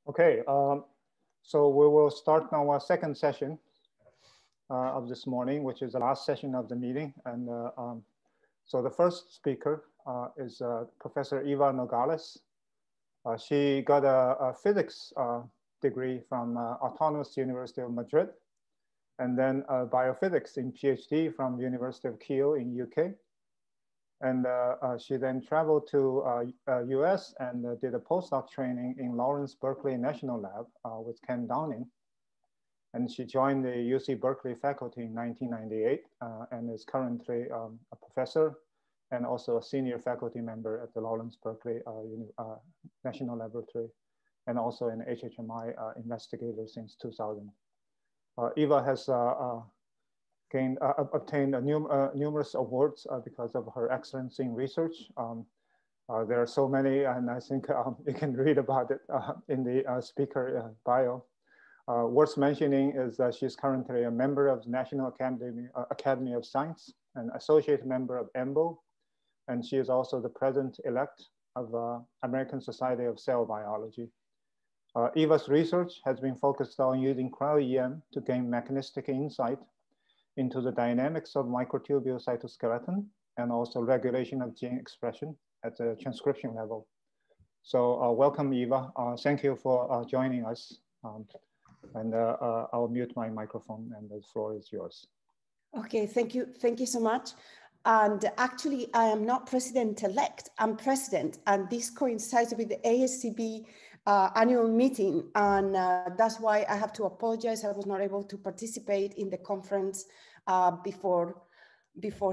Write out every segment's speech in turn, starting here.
Okay, so we will start now our second session of this morning, which is the last session of the meeting. And so the first speaker is Professor Eva Nogales. She got a physics degree from Autonomous University of Madrid, and then biophysics in PhD from the University of Kiel in UK. And she then traveled to US and did a postdoc training in Lawrence Berkeley National Lab with Ken Downing. And she joined the UC Berkeley faculty in 1998 and is currently a professor and also a senior faculty member at the Lawrence Berkeley National Laboratory, and also an HHMI investigator since 2000. Eva has obtained numerous awards because of her excellence in research. There are so many, and I think you can read about it in the speaker bio. Worth mentioning is that she's currently a member of the National Academy of Science, an associate member of EMBO, and she is also the president-elect of American Society of Cell Biology. Eva's research has been focused on using cryo-EM to gain mechanistic insight into the dynamics of microtubule cytoskeleton and also regulation of gene expression at the transcription level. So welcome, Eva. Thank you for joining us. And I'll mute my microphone and the floor is yours. Okay, thank you. Thank you so much. And actually, I am not president-elect, I'm president. And this coincides with the ASCB annual meeting. And that's why I have to apologize. I was not able to participate in the conference before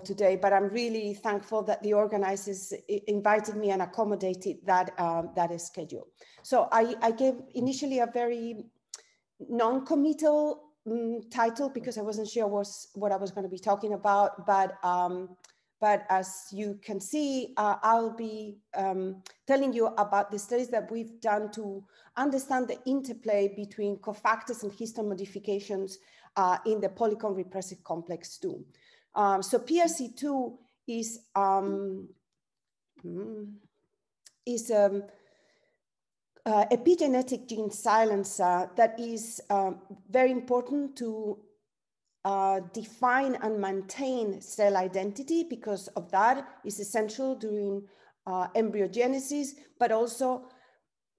today, but I'm really thankful that the organizers invited me and accommodated that, that schedule. So I gave initially a very non-committal title because I wasn't sure what I was going to be talking about, but as you can see, I'll be telling you about the studies that we've done to understand the interplay between cofactors and histone modifications in the polycomb repressive complex 2. So PRC2 is epigenetic gene silencer that is very important to define and maintain cell identity. Because of that is essential during embryogenesis, but also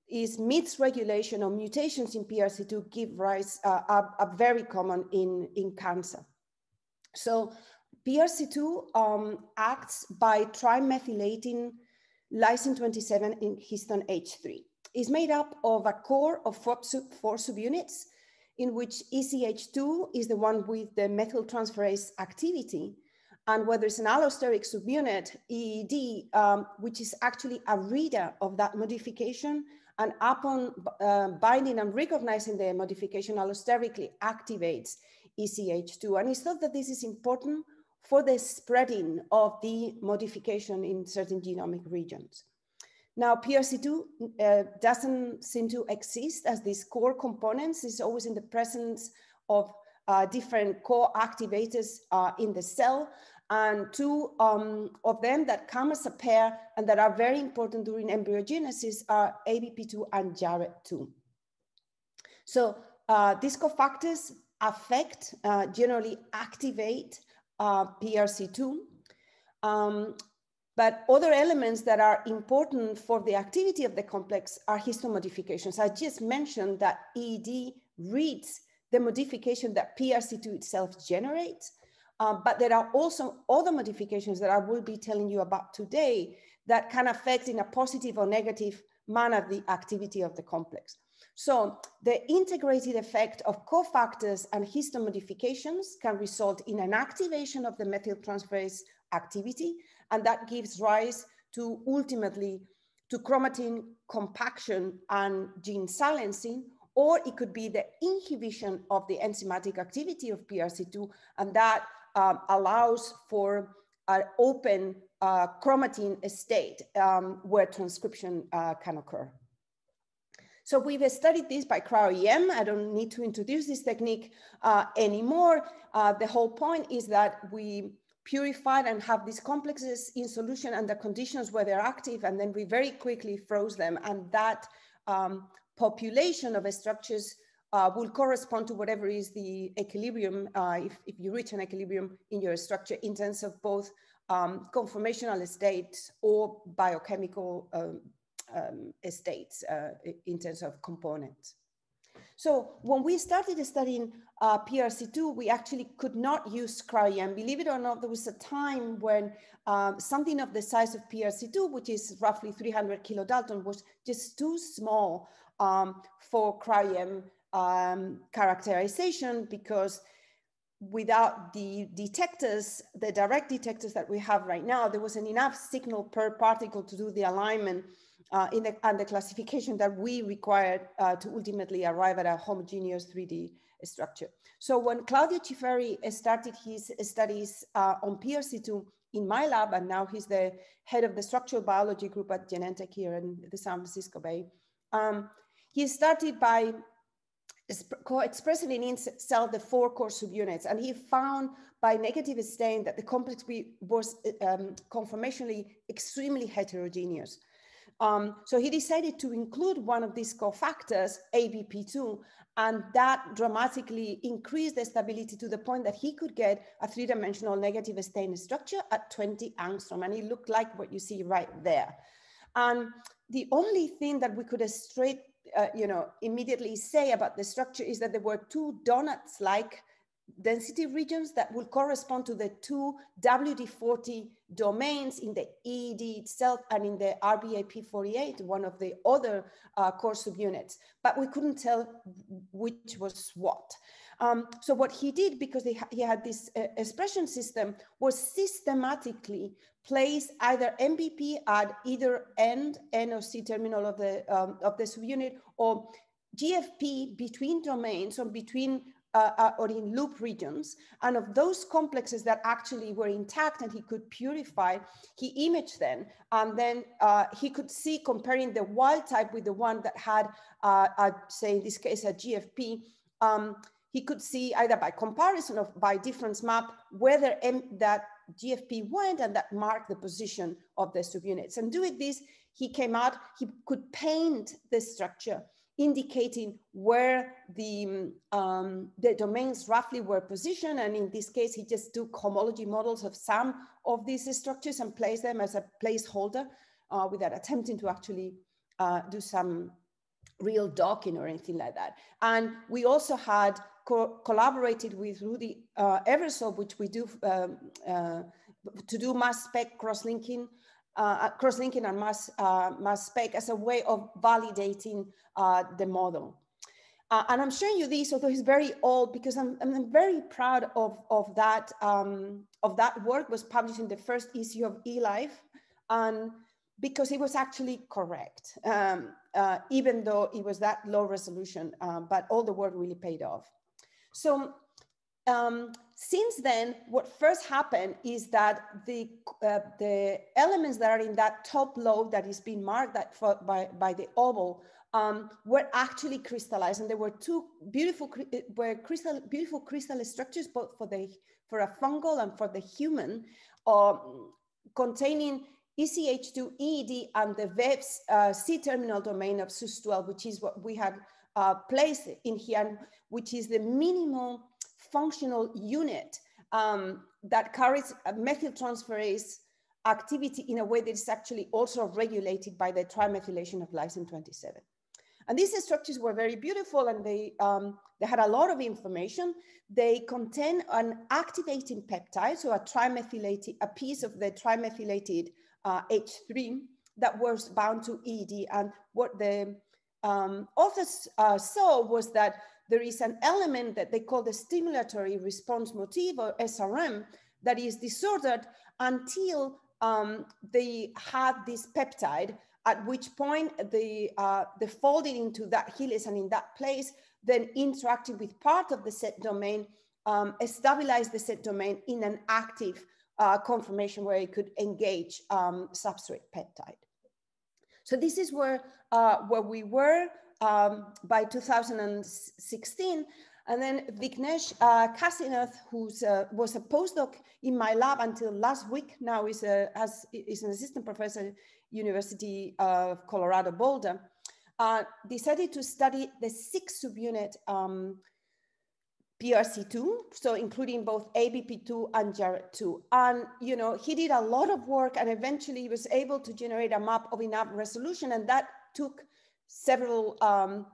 is misregulation or mutations in PRC2 give rise are very common in cancer. So PRC2 acts by trimethylating lysine 27 in histone H3. It's made up of a core of four subunits, in which ECH2 is the one with the methyltransferase activity, and where there's an allosteric subunit, EED, which is actually a reader of that modification, and upon binding and recognizing the modification, allosterically activates ECH2. And it's thought that this is important for the spreading of the modification in certain genomic regions. Now, PRC2 doesn't seem to exist as these core components. It's always in the presence of different co-activators in the cell, and two of them that come as a pair and that are very important during embryogenesis are ABP2 and JARET2. So these cofactors affect, generally activate PRC2. But other elements that are important for the activity of the complex are histone modifications. I just mentioned that EED reads the modification that PRC2 itself generates, but there are also other modifications that I will be telling you about today that can affect in a positive or negative manner the activity of the complex. So the integrated effect of cofactors and histone modifications can result in an activation of the methyltransferase activity, and that gives rise to ultimately to chromatin compaction and gene silencing, or it could be the inhibition of the enzymatic activity of PRC2, and that allows for an open chromatin state where transcription can occur. So we've studied this by cryo-EM. I don't need to introduce this technique anymore. The whole point is that we purified and have these complexes in solution under conditions where they're active, and then we very quickly froze them, and that population of structures will correspond to whatever is the equilibrium, if you reach an equilibrium in your structure in terms of both conformational states or biochemical states in terms of components. So when we started studying PRC2, we actually could not use cryo-EM. Believe it or not, there was a time when something of the size of PRC2, which is roughly 300 kilodalton, was just too small for cryo-EM characterization, because without the detectors, the direct detectors that we have right now, there wasn't enough signal per particle to do the alignment and the classification that we required to ultimately arrive at a homogeneous 3D structure. So when Claudio Ciferri started his studies on PRC2 in my lab, and now he's the head of the structural biology group at Genentech here in the San Francisco Bay, he started by co-expressing in cell the 4 core subunits, and he found by negative stain that the complex was conformationally extremely heterogeneous. So he decided to include one of these cofactors, ABP2, and that dramatically increased the stability to the point that he could get a 3-dimensional negative stain structure at 20 angstrom, and it looked like what you see right there. And the only thing that we could immediately say about the structure is that there were 2 donuts-like density regions that will correspond to the 2 WD40 domains in the EED itself and in the RBAP48, one of the other core subunits, but we couldn't tell which was what. So what he did, because he had this expression system, was systematically place either MVP at either N or C terminal of the subunit, or GFP between domains or between or in loop regions, and of those complexes that actually were intact and he could purify, he imaged them, and then he could see, comparing the wild type with the one that had, say in this case, a GFP, he could see either by comparison or by difference map whether that GFP went, and that marked the position of the subunits. And doing this, he came out, he could paint the structure, indicating where the domains roughly were positioned. And in this case, he just took homology models of some of these structures and placed them as a placeholder without attempting to actually do some real docking or anything like that. And we also had collaborated with Rudy Eversole, which we do to do mass spec cross-linking and mass spec as a way of validating the model. And I'm showing you this, although it's very old, because I'm very proud of that work. Was published in the first issue of eLife, and because it was actually correct, even though it was that low resolution, but all the work really paid off. So since then, what first happened is that the elements that are in that top lobe that is being marked by the oval were actually crystallized, and there were 2 beautiful crystal structures, both for a fungal and for the human, containing ECH2, EED, and the VEPS C-terminal domain of SUS12, which is what we had placed in here, which is the minimal functional unit that carries a methyltransferase activity in a way that is actually also regulated by the trimethylation of lysine 27. And these structures were very beautiful, and they had a lot of information. They contain an activating peptide, so a piece of the trimethylated H3 that was bound to EED. And what the authors saw was that there is an element that they call the stimulatory response motif, or SRM, that is disordered until they had this peptide, at which point the folding into that helix and in that place, then interacting with part of the set domain, stabilized the set domain in an active conformation where it could engage substrate peptide. So this is where we were by 2016. And then Vignesh Kasinath, who was a postdoc in my lab until last week, now is an assistant professor at University of Colorado Boulder, decided to study the 6 subunit PRC2, so including both ABP2 and JARET2. And, you know, he did a lot of work and eventually was able to generate a map of enough resolution, and that took several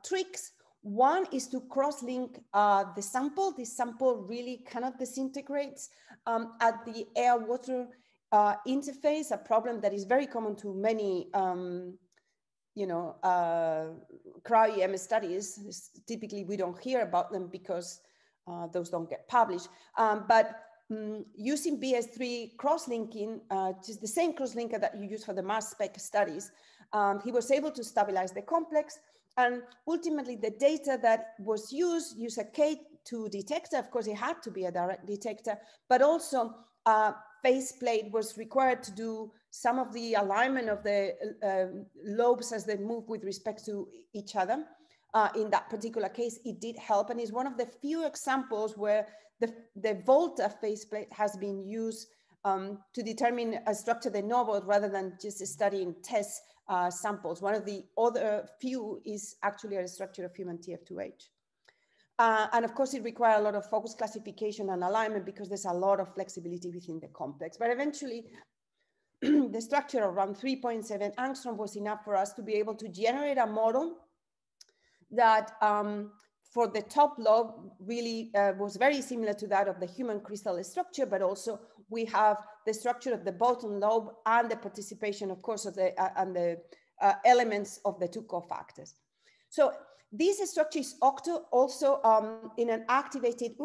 tricks. One is to cross-link the sample. This sample really kind of disintegrates at the air-water interface, a problem that is very common to many cryo-EM studies. Typically, we don't hear about them because those don't get published. Using BS3 cross-linking, just the same cross-linker that you use for the mass spec studies, he was able to stabilize the complex. And ultimately, the data that was used a K2 detector. Of course, it had to be a direct detector, but also faceplate was required to do some of the alignment of the lobes as they move with respect to each other. In that particular case, it did help, and is one of the few examples where the Volta faceplate has been used to determine a structure de novo rather than just studying test samples. One of the other few is actually a structure of human TF2H. And of course, it requires a lot of focus classification and alignment because there's a lot of flexibility within the complex. But eventually, the structure around 3.7 angstrom was enough for us to be able to generate a model that for the top lobe really was very similar to that of the human crystal structure, but also we have the structure of the bottom lobe and the participation, of course, of the elements of the two cofactors. So this structure is also in an activated,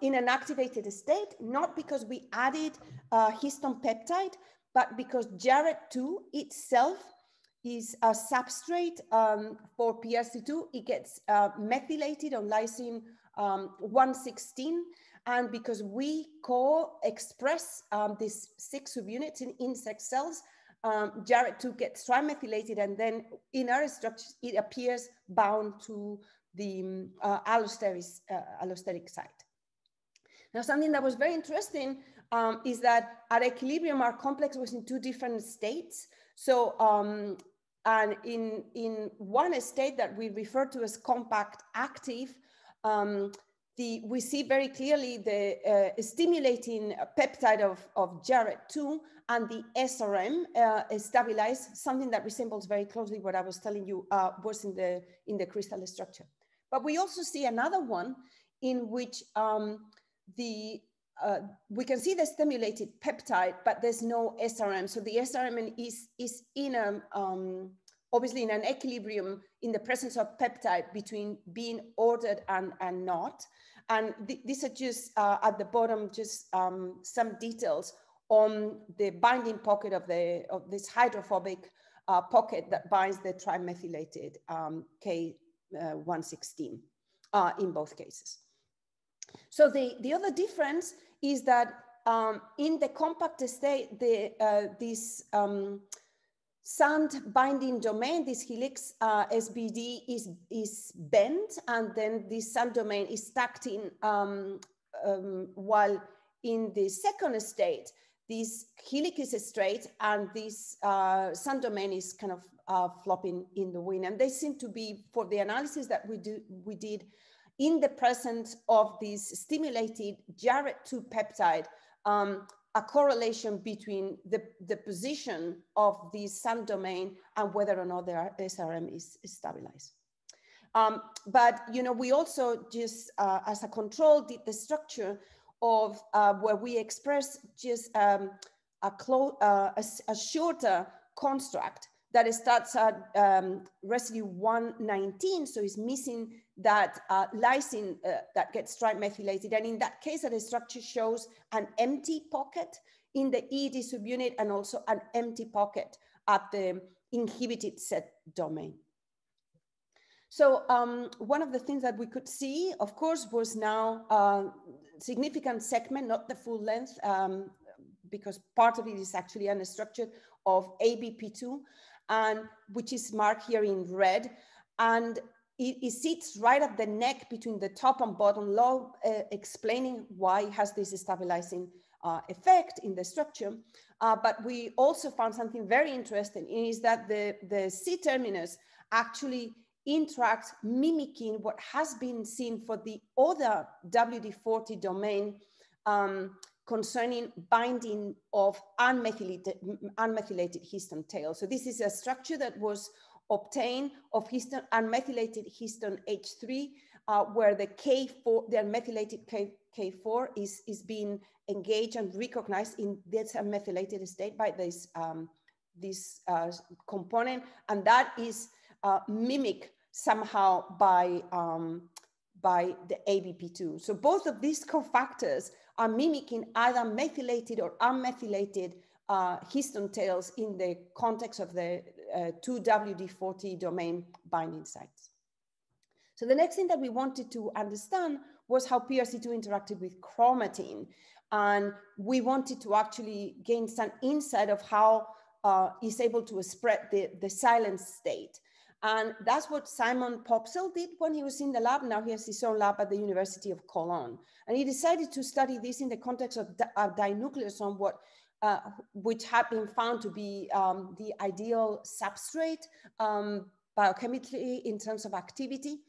in an activated state, not because we added histone peptide, but because JARET2 itself is a substrate for PRC2. It gets methylated on lysine 116. And because we co-express these 6 subunits in insect cells, JARET2 gets trimethylated, and then in our structures, it appears bound to the allosteric site. Now, something that was very interesting is that at equilibrium, our complex was in 2 different states. So, and in one state that we refer to as compact active, we see very clearly the stimulating peptide of JARET2 and the SRM stabilized, something that resembles very closely what I was telling you was in the crystal structure. But we also see another one in which we can see the stimulated peptide, but there's no SRM. So the SRM is in obviously in an equilibrium in the presence of peptide between being ordered and not. And these are just at the bottom, just some details on the binding pocket of this hydrophobic pocket that binds the trimethylated K116 in both cases. So the other difference is that in the compact state, this sand binding domain, this helix SBD is bent, and then this sand domain is stacked in, while in the second state, this helix is straight and this sand domain is kind of flopping in the wind. And they seem to be, for the analysis that we did in the presence of this stimulated JARET2 peptide, a correlation between the position of the sand domain and whether or not their SRM is stabilized. But you know, we also just as a control did the structure of where we express just a shorter construct that starts at residue 119, so it's missing that lysine that gets trimethylated. And in that case, the structure shows an empty pocket in the ED subunit and also an empty pocket at the inhibited set domain. So one of the things that we could see, of course, was now significant segment, not the full length, because part of it is actually unstructured of ABP2, and which is marked here in red. And it sits right at the neck between the top and bottom lobe, explaining why it has this stabilizing effect in the structure. But we also found something very interesting, is that the C-terminus actually interacts mimicking what has been seen for the other WD40 domain concerning binding of unmethylated histone tail. So this is a structure that was obtained of unmethylated histone H3, where the K4, the unmethylated K4 is being engaged and recognized in this unmethylated state by this component, and that is mimicked somehow by the ABP2. So both of these cofactors are mimicking either methylated or unmethylated histone tails in the context of the 2WD40 domain binding sites. So the next thing that we wanted to understand was how PRC2 interacted with chromatin. And we wanted to actually gain some insight of how it's able to spread the silent state. And that's what Simon Popsell did when he was in the lab. Now he has his own lab at the University of Cologne. And he decided to study this in the context of dinucleosome, which had been found to be the ideal substrate biochemically in terms of activity.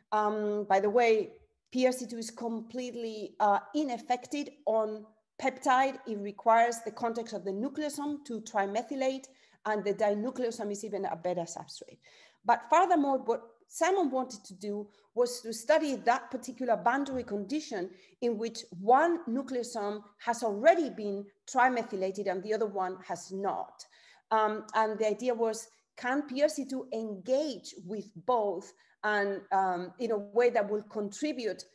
By the way, PRC2 is completely ineffective on peptide. It requires the context of the nucleosome to trimethylate, and the dinucleosome is even a better substrate. But furthermore, what Simon wanted to do was to study that particular boundary condition in which one nucleosome has already been trimethylated and the other one has not. And the idea was, can PRC2 engage with both and in a way that will contribute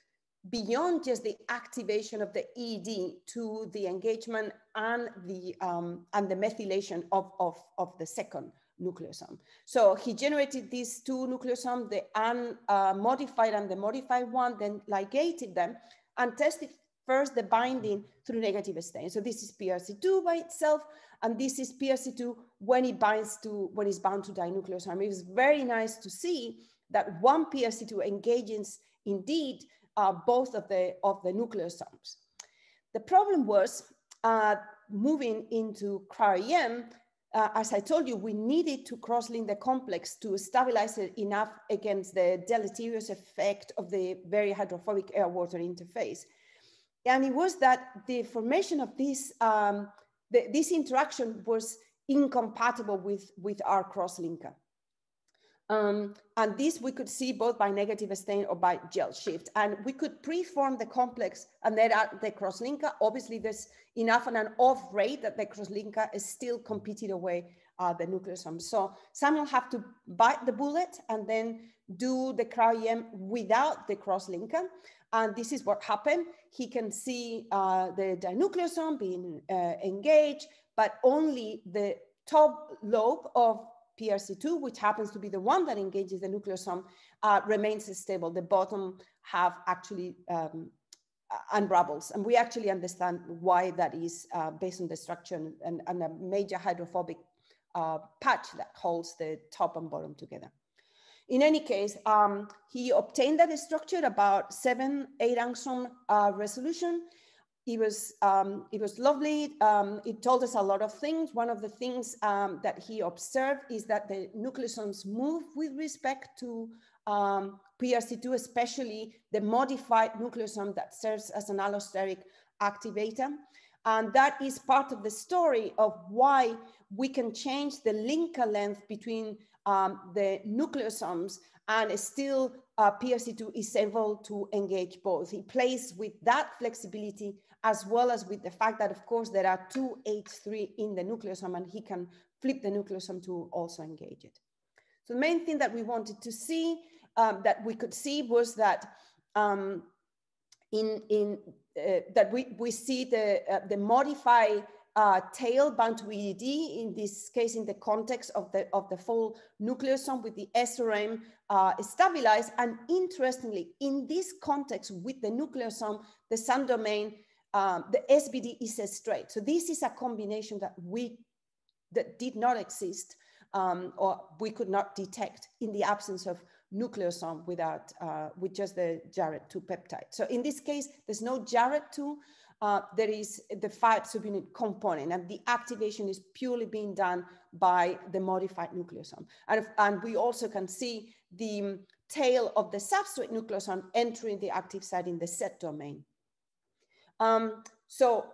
beyond just the activation of the ED to the engagement and the methylation of the second nucleosome. So he generated these two nucleosomes, the unmodified and the modified one, then ligated them and tested first the binding through negative stain. So this is PRC2 by itself, and this is PRC2 when it binds to, when it's bound to dinucleosome. It was very nice to see that one PRC2 engages indeed both of the nucleosomes. The problem was moving into cryo-EM. As I told you, we needed to cross-link the complex to stabilize it enough against the deleterious effect of the very hydrophobic air-water interface. And it was that the formation of this, this interaction was incompatible with our cross-linker. And this we could see both by negative stain or by gel shift. And we could preform the complex and then add the cross-linker. Obviously, there's enough and an off rate that the cross-linker is still competing away the nucleosome. So some will have to bite the bullet and then do the cryo-EM without the cross-linker. And this is what happened. He can see the dinucleosome being engaged, but only the top lobe of PRC2, which happens to be the one that engages the nucleosome, remains stable. The bottom half actually unravels. And we actually understand why that is based on the structure and a major hydrophobic patch that holds the top and bottom together. In any case, he obtained that structure about 7-8 angstrom resolution. It was lovely. It told us a lot of things. One of the things that he observed is that the nucleosomes move with respect to PRC2, especially the modified nucleosome that serves as an allosteric activator. And that is part of the story of why we can change the linker length between the nucleosomes and still PRC2 is able to engage both. He plays with that flexibility as well as with the fact that, of course, there are two H3 in the nucleosome and he can flip the nucleosome to also engage it. So the main thing that we wanted to see, that we could see was that that we see the modified tail bound to EED, in this case in the context of the full nucleosome with the SRM stabilized. And interestingly, in this context with the nucleosome, the sun domain, the SBD is straight. So this is a combination that did not exist or we could not detect in the absence of nucleosome with just the JARET2 peptide. So in this case, there's no JARET2 there is the 5 subunit component, and the activation is purely being done by the modified nucleosome. And we also can see the tail of the substrate nucleosome entering the active site in the set domain. So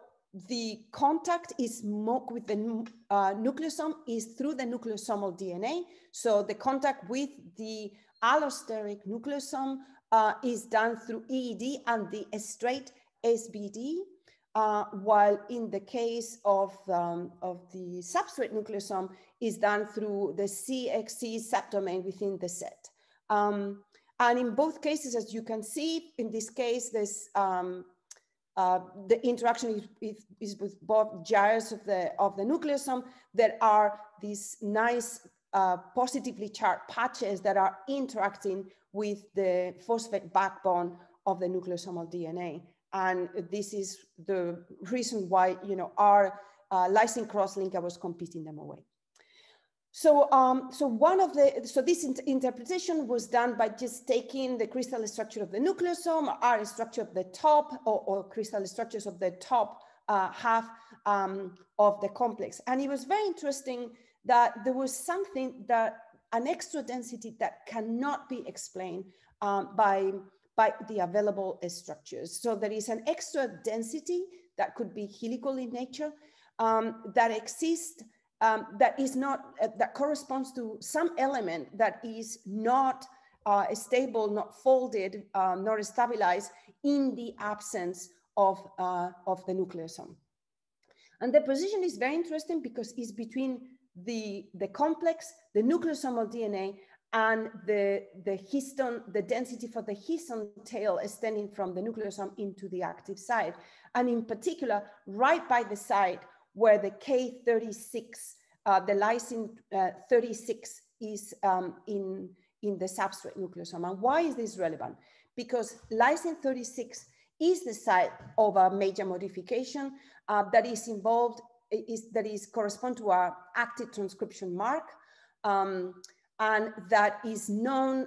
the contact is with the nucleosome is through the nucleosomal DNA. So the contact with the allosteric nucleosome is done through EED and the straight SBD, while in the case of the substrate nucleosome is done through the CXC subdomain within the set. And in both cases, as you can see, in this case, there's the interaction is with both gyres of the nucleosome. There are these nice positively charged patches that are interacting with the phosphate backbone of the nucleosomal DNA. And this is the reason why, you know, our lysine crosslinker was competing them away. So, this interpretation was done by just taking the crystal structure of the nucleosome, our structure of the top, or crystal structures of the top half of the complex. And it was very interesting that there was something an extra density that cannot be explained by the available structures. So there is an extra density that could be helical in nature that exists. That is not, that corresponds to some element that is not stable, not folded, nor stabilized in the absence of the nucleosome. And the position is very interesting because it's between the complex, the nucleosomal DNA, and the histone, the density for the histone tail extending from the nucleosome into the active site. And in particular, right by the site where the K36, the lysine 36 is in the substrate nucleosome. And why is this relevant? Because lysine 36 is the site of a major modification that is involved, correspond to our active transcription mark, and that is known,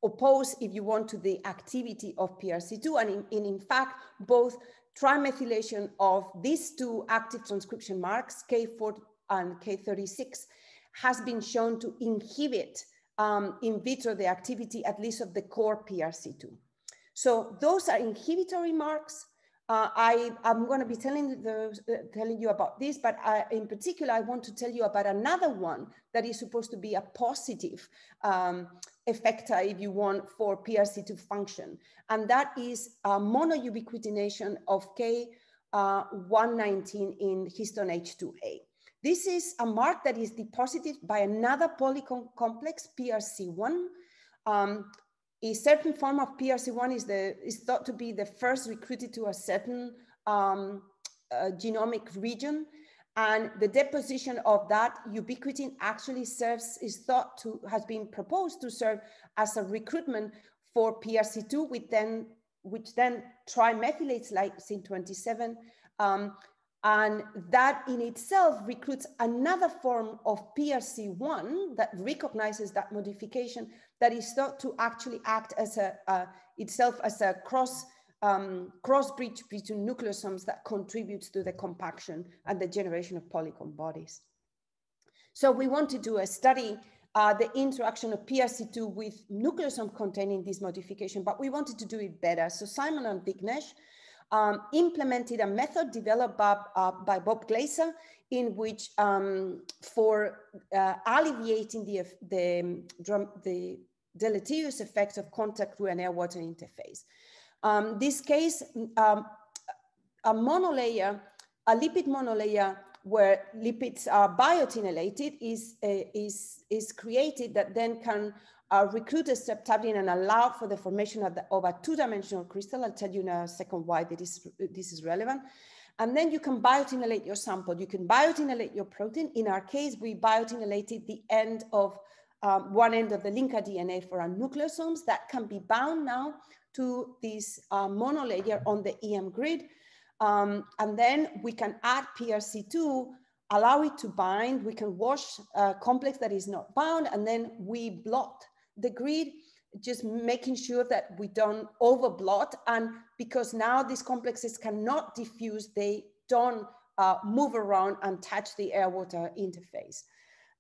opposed, if you want, to the activity of PRC2. And in fact, both trimethylation of these two active transcription marks, K4 and K36, has been shown to inhibit in vitro the activity, at least of the core PRC2. So those are inhibitory marks. I'm going to be telling you about this, but in particular, I want to tell you about another one that is supposed to be a positive effector, if you want, for PRC2 function. And that is monoubiquitination of K119 in histone H2A. This is a mark that is deposited by another polycomb complex, PRC1. A certain form of PRC1 is thought to be the first recruited to a certain genomic region. And the deposition of that ubiquitin actually has been proposed to serve as a recruitment for PRC2, which then trimethylates lysine 27. And that in itself recruits another form of PRC1 that recognizes that modification, that is thought to actually act as itself as a cross bridge between nucleosomes that contributes to the compaction and the generation of polycomb bodies. So we want to do a study, the interaction of PRC2 with nucleosome containing this modification, but we wanted to do it better. So Simon and Vignesh implemented a method developed by Bob Glaser, in which for alleviating the deleterious effects of contact through an air-water interface. This case, a lipid monolayer where lipids are biotinylated is created that then can recruit a streptavidin and allow for the formation of a two-dimensional crystal. I'll tell you in a second why this is relevant. And then you can biotinylate your sample. You can biotinylate your protein. In our case, we biotinylated the end of one end of the linker DNA for our nucleosomes that can be bound now to this monolayer on the EM grid. And then we can add PRC2, allow it to bind. We can wash a complex that is not bound, and then we blot the grid just making sure that we don't overblot, and because now these complexes cannot diffuse, they don't move around and touch the air-water interface.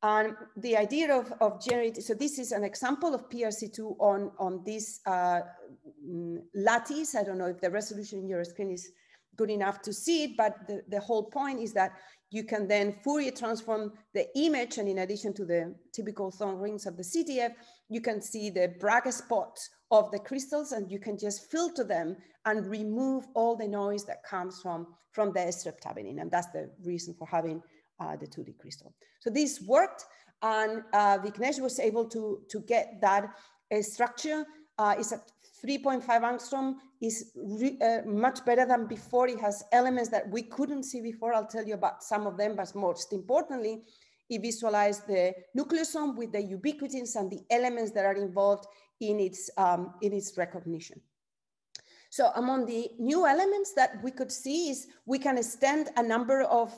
And the idea of generating, so this is an example of PRC2 on this lattice. I don't know if the resolution in your screen is good enough to see it, but the whole point is that you can then Fourier transform the image, and in addition to the typical thorn rings of the CDF, you can see the Bragg spots of the crystals, and you can just filter them and remove all the noise that comes from the streptavidin, and that's the reason for having the 2D crystal. So this worked, and Vignesh was able to get that structure. It's at 3.5 angstrom, is much better than before. It has elements that we couldn't see before. I'll tell you about some of them, but most importantly, it visualized the nucleosome with the ubiquitins and the elements that are involved in its recognition. So among the new elements that we could see is we can extend a number of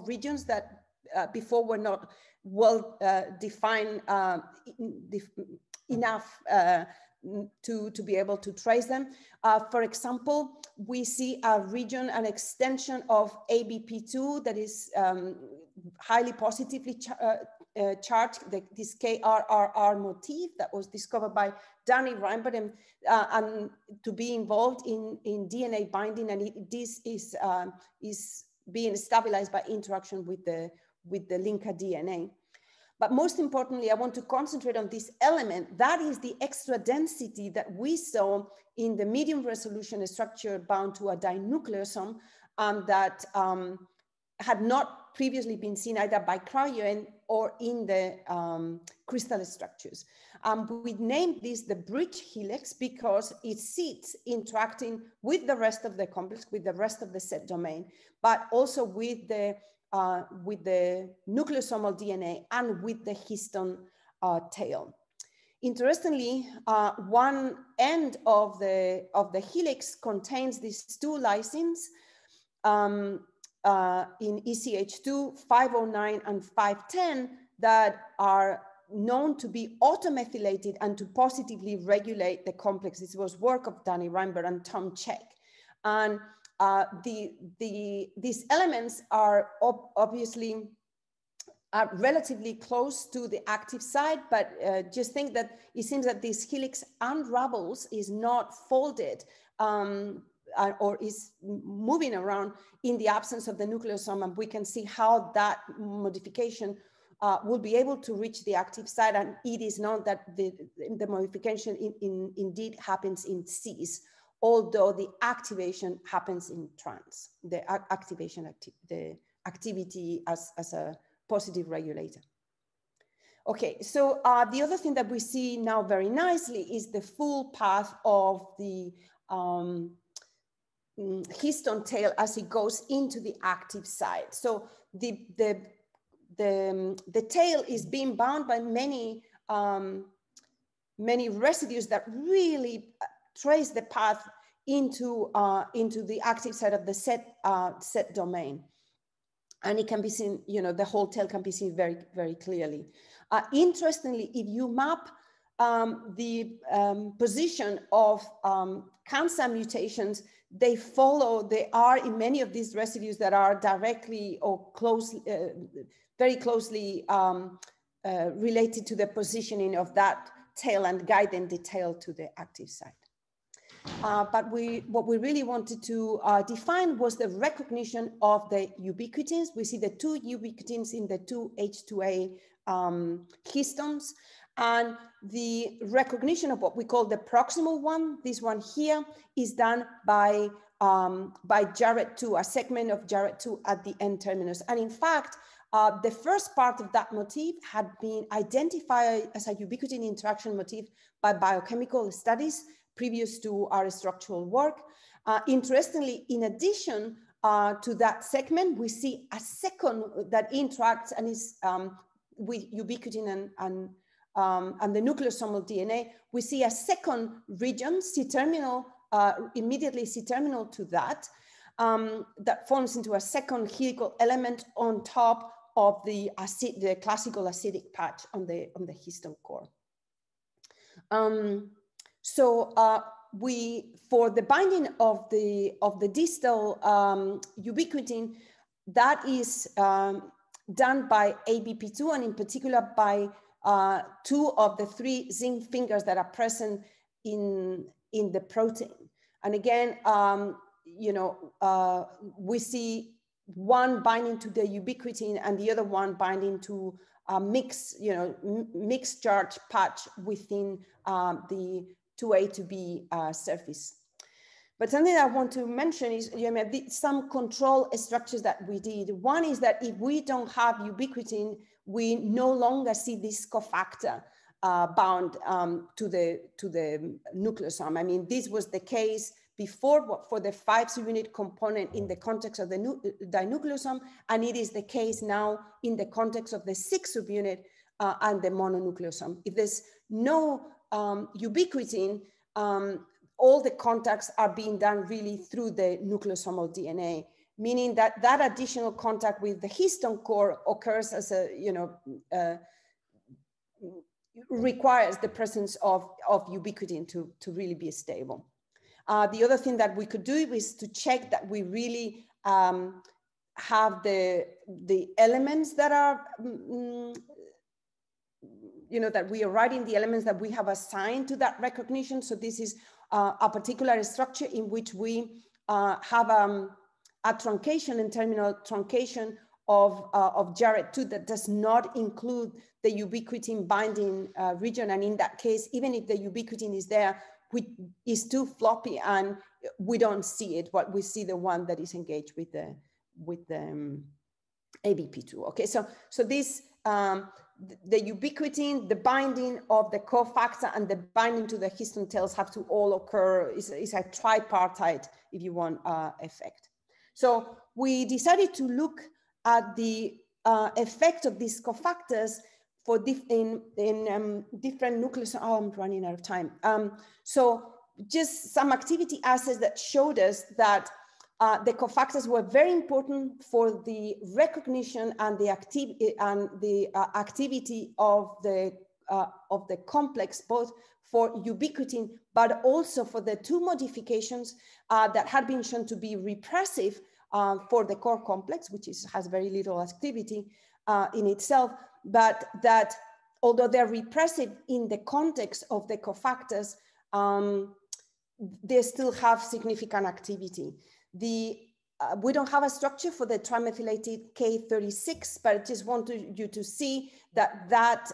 regions that before were not well defined enough to be able to trace them. For example, we see a region, an extension of ABP2 that is highly positively charged, this KRRR motif that was discovered by Danny Reinberg and to be involved in DNA binding, and this is being stabilized by interaction with the linker DNA. But most importantly, I want to concentrate on this element. That is the extra density that we saw in the medium resolution structure bound to a dinucleosome that had not previously been seen either by cryo or in the crystal structures. We named this the bridge helix because it sits interacting with the rest of the complex, with the rest of the set domain, but also with the nucleosomal DNA and with the histone tail. Interestingly, one end of the helix contains these two lysines in ECH2, 509 and 510 that are known to be automethylated and to positively regulate the complex. This was work of Danny Reinberg and Tom Check. And these elements are obviously relatively close to the active site, but just think that it seems that this helix unravels, is not folded or is moving around in the absence of the nucleosome, and we can see how that modification will be able to reach the active site, and it is known that the modification indeed happens in cis, although the activation happens in trans, the activity as a positive regulator. Okay, so the other thing that we see now very nicely is the full path of the histone tail as it goes into the active site. So the tail is being bound by many residues that really trace the path into the active side of the set domain. And it can be seen, you know, the whole tail can be seen very, very clearly. Interestingly, if you map the position of cancer mutations, they are in many of these residues that are directly or closely, very closely related to the positioning of that tail and guiding the tail to the active site. But what we really wanted to define was the recognition of the ubiquitins. We see the two ubiquitins in the two H2A histones, and the recognition of what we call the proximal one, this one here, is done by Jarrett2, a segment of Jarrett2 at the end terminus. And in fact, the first part of that motif had been identified as a ubiquitin interaction motif by biochemical studies previous to our structural work. Interestingly, in addition to that segment, we see a second that interacts and is with ubiquitin and the nucleosomal DNA. We see a second region, C-terminal, immediately C-terminal to that, that forms into a second helical element on top of the classical acidic patch on the histone core. For the binding of the distal ubiquitin, that is done by ABP2, and in particular by 2 of the 3 zinc fingers that are present in the protein. And again, we see one binding to the ubiquitin and the other one binding to a mixed charge patch within the 2A to B surface. But something I want to mention is some control structures that we did. One is that if we don't have ubiquitin, we no longer see this cofactor bound to the nucleosome. I mean, this was the case before for the 5 subunit component in the context of the dinucleosome, and it is the case now in the context of the 6 subunit and the mononucleosome. If there's no ubiquitin, all the contacts are being done really through the nucleosomal DNA, meaning that that additional contact with the histone core occurs as requires the presence of ubiquitin to really be stable. The other thing that we could do is to check that we really have the elements that are, that we are writing the elements that we have assigned to that recognition. So this is a particular structure in which we have a truncation and terminal truncation of Jarrett2 that does not include the ubiquitin binding region. And in that case, even if the ubiquitin is there, is too floppy and we don't see it, but we see the one that is engaged with the ABP2. Okay, so this the ubiquitin, the binding of the cofactor, and the binding to the histone tails have to all occur. Is a tripartite, if you want, effect. So we decided to look at the effect of these cofactors for different nucleosomes. Oh, I'm running out of time. So just some activity assays that showed us that the cofactors were very important for the recognition and the activity of the complex, both for ubiquitin, but also for the 2 modifications that had been shown to be repressive for the core complex, which has very little activity in itself, but that although they're repressive in the context of the cofactors, they still have significant activity. We don't have a structure for the trimethylated K36, but I just want you to see that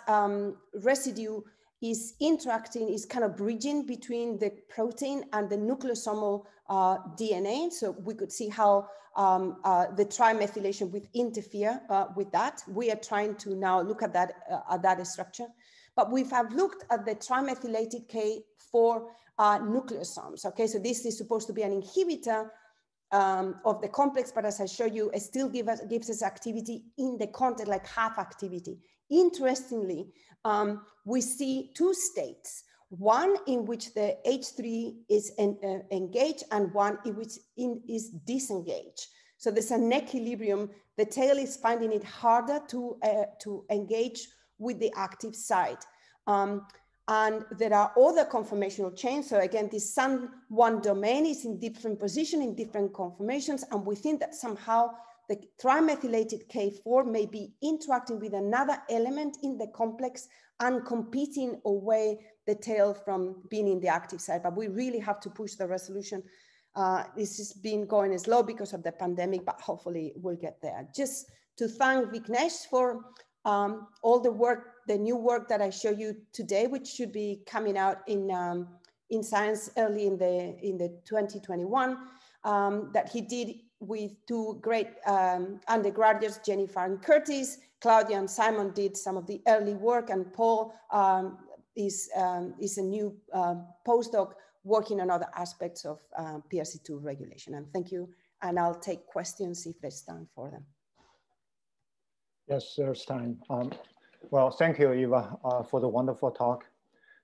residue is interacting, is kind of bridging between the protein and the nucleosomal DNA. So we could see how the trimethylation would interfere with that. We are trying to now look at that structure. But we have looked at the trimethylated K4 nucleosomes. Okay, so this is supposed to be an inhibitor of the complex, but as I show you, it still gives us activity in the context, like half activity. Interestingly, we see 2 states, one in which the H3 is engaged and one in which is disengaged. So there's an equilibrium. The tail is finding it harder to engage with the active site. And there are other conformational chains. So again, this SUN1 domain is in different position, in different conformations. And we think that somehow the trimethylated K4 may be interacting with another element in the complex and competing away the tail from being in the active site. But we really have to push the resolution. This has been going slow because of the pandemic, but hopefully we'll get there. Just to thank Vignesh for all the work, the new work that I show you today, which should be coming out in Science early in the 2021, that he did with 2 great undergraduates, Jennifer and Curtis. Claudia and Simon did some of the early work, and Paul is a new postdoc working on other aspects of PRC2 regulation. And thank you, and I'll take questions if there's time for them. Yes, there's time. Well, thank you, Eva, for the wonderful talk.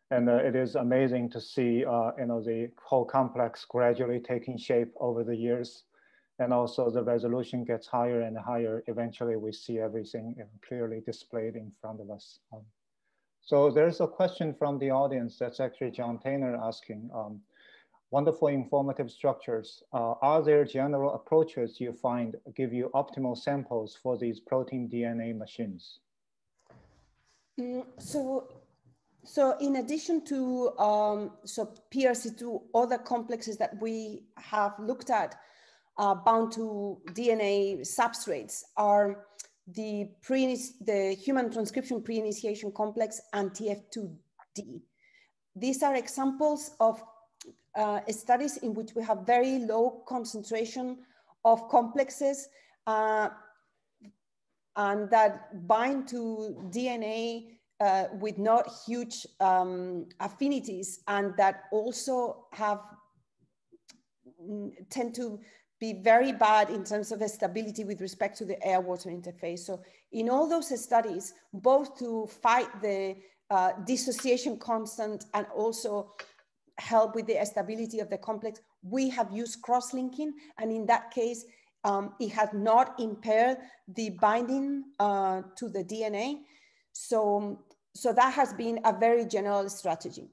And it is amazing to see the whole complex gradually taking shape over the years. And also the resolution gets higher and higher. Eventually we see everything clearly displayed in front of us. So there's a question from the audience that's actually John Taylor asking, wonderful informative structures. Are there general approaches you find give you optimal samples for these protein DNA machines? So in addition to PRC2, other complexes that we have looked at bound to DNA substrates are the human transcription pre-initiation complex and TF2D. These are examples of studies in which we have very low concentration of complexes and that bind to DNA with not huge affinities, and that also tend to be very bad in terms of stability with respect to the air-water interface. So in all those studies, both to fight the dissociation constant and also help with the stability of the complex, we have used cross-linking, and in that case, it has not impaired the binding to the DNA. So that has been a very general strategy.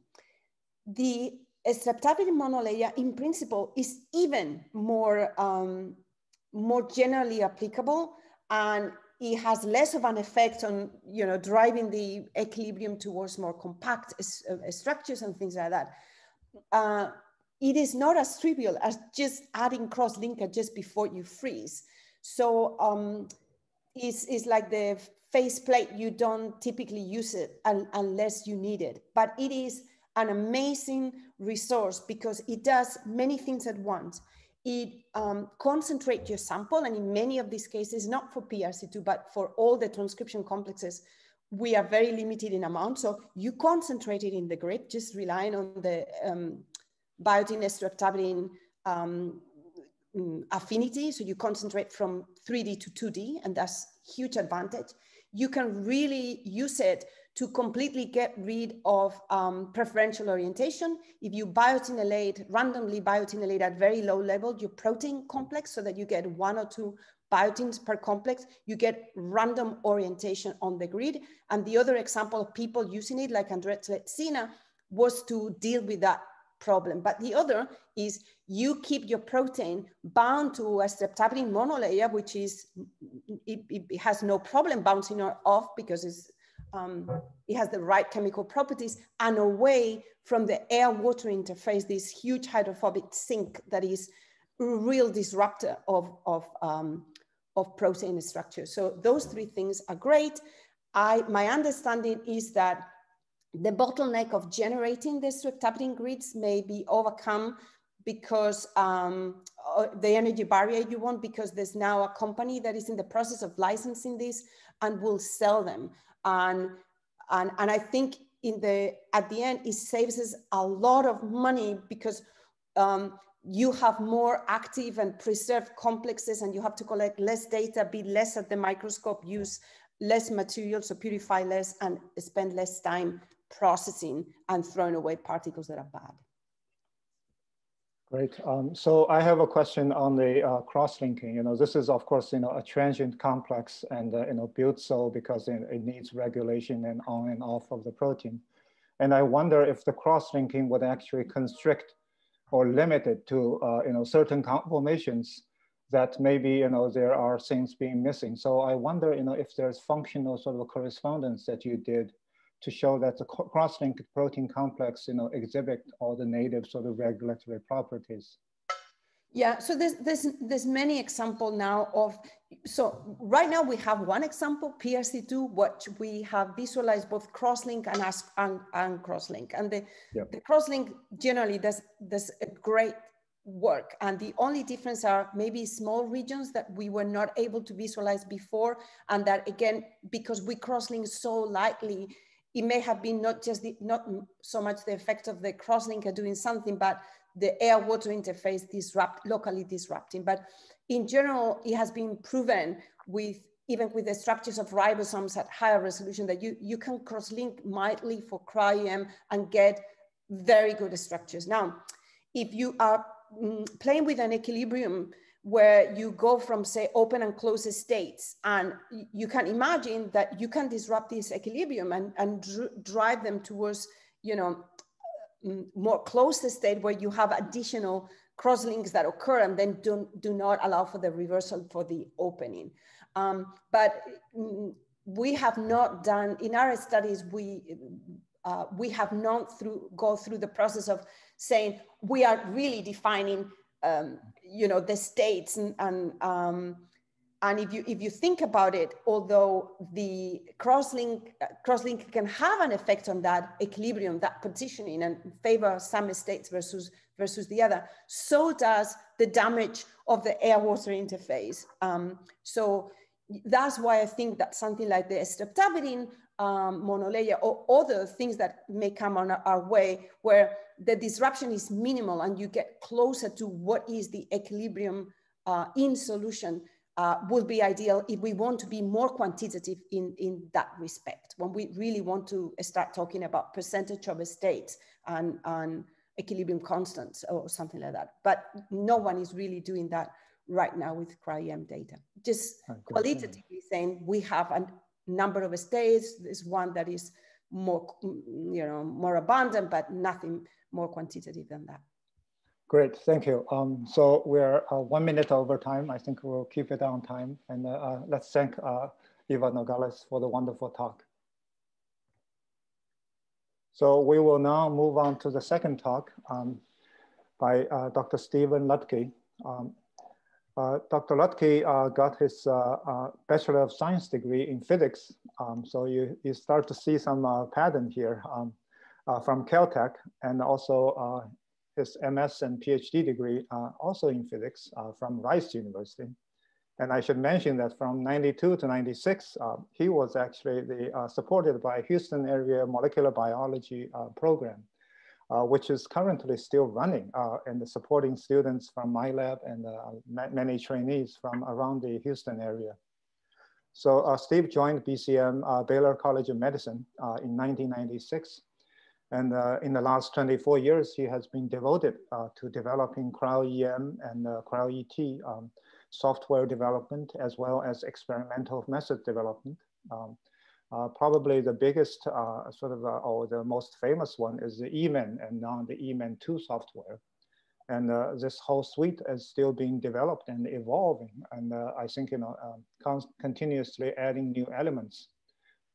The streptavidin monolayer, in principle, is even more generally applicable, and it has less of an effect on driving the equilibrium towards more compact structures and things like that. It is not as trivial as just adding cross-linker just before you freeze. So it's like the faceplate, you don't typically use it unless you need it, but it is an amazing resource because it does many things at once. It concentrates your sample, and in many of these cases, not for PRC2, but for all the transcription complexes, we are very limited in amount. So you concentrate it in the grid, just relying on the biotin streptavidin affinity. So you concentrate from 3D to 2D, and that's huge advantage. You can really use it to completely get rid of preferential orientation. If you randomly biotinylate at very low level, your protein complex, so that you get 1 or 2 biotins per complex, you get random orientation on the grid. And the other example of people using it, like Andrea Tletsina, was to deal with that problem. But the other is you keep your protein bound to a streptavidin monolayer, which is, it has no problem bouncing off because it has the right chemical properties, and away from the air-water interface, this huge hydrophobic sink that is a real disruptor of protein structure. So those 3 things are great. My understanding is that the bottleneck of generating the streptavidin grids may be overcome because the energy barrier you want, because there's now a company that is in the process of licensing this and will sell them. And I think at the end, it saves us a lot of money because you have more active and preserved complexes, and you have to collect less data, be less at the microscope, use less material, so purify less, and spend less time processing and throwing away particles that are bad. Great. So I have a question on the cross-linking. This is, of course, a transient complex, and built so because it needs regulation and on and off of the protein. And I wonder if the cross-linking would actually constrict or limit it to certain conformations that maybe there are things being missing. So I wonder if there's functional sort of correspondence that you did to show that the cross-linked protein complex exhibit all the native sort of regulatory properties. Yeah, so there's many examples now of, so right now we have one example, PRC2, which we have visualized both cross-link and cross-link. And the cross-link generally does a great work. And the only difference are maybe small regions that we were not able to visualize before. And that again, because we cross-link so lightly, it may have been not so much the effect of the cross-linker doing something, but the air-water interface locally disrupting. But in general, it has been proven even with the structures of ribosomes at higher resolution that you can cross-link mildly for cryo-EM and get very good structures. Now, if you are playing with an equilibrium where you go from, say, open and closed states. And you can imagine that you can disrupt this equilibrium and drive them towards, you know, more closed state where you have additional crosslinks that occur and then do not allow for the reversal for the opening. But we have not done, in our studies, we have not go through the process of saying we are really defining, you know, the states and if you think about it, although the crosslink can have an effect on that equilibrium, that positioning, and favor some states versus the other, so does the damage of the air-water interface. So that's why I think that something like the streptavidin monolayer or other things that may come on our way, where the disruption is minimal and you get closer to what is the equilibrium in solution, would be ideal if we want to be more quantitative in that respect, when we really want to start talking about percentage of states and equilibrium constants or something like that. But no one is really doing that right now with cryo-EM data. Just qualitatively saying we have a number of states. There's one that is more, you know, more abundant, but nothing more quantitative than that. Great, thank you. So we're 1 minute over time. I think we'll keep it on time. And let's thank Eva Nogales for the wonderful talk. So we will now move on to the second talk by Dr. Stephen Lutke. Dr. Lutke got his Bachelor of Science degree in physics. So you start to see some pattern here from Caltech, and also his MS and PhD degree also in physics from Rice University. And I should mention that from 92 to 96, he was actually supported by Houston area molecular biology program, which is currently still running and supporting students from my lab and many trainees from around the Houston area. So Steve joined BCM, Baylor College of Medicine in 1996. And in the last 24 years, he has been devoted to developing cryo-EM and cryo-ET software development, as well as experimental method development. Probably the biggest or the most famous one is the EMAN and now the EMAN2 software. And this whole suite is still being developed and evolving. And I think, you know, continuously adding new elements.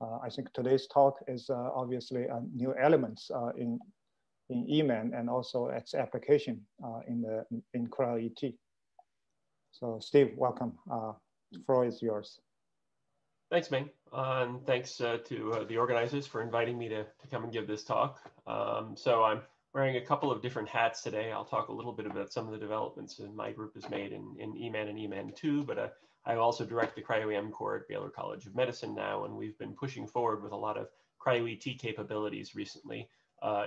I think today's talk is obviously new elements in EMAN and also its application in cryo-ET. So Steve, welcome. The floor is yours. Thanks, Ming. And thanks to the organizers for inviting me to come and give this talk. So I'm wearing a couple of different hats today. I'll talk a little bit about some of the developments that my group has made in EMAN and EMAN2, but I also direct the cryo-EM core at Baylor College of Medicine now, and we've been pushing forward with a lot of cryo-ET capabilities recently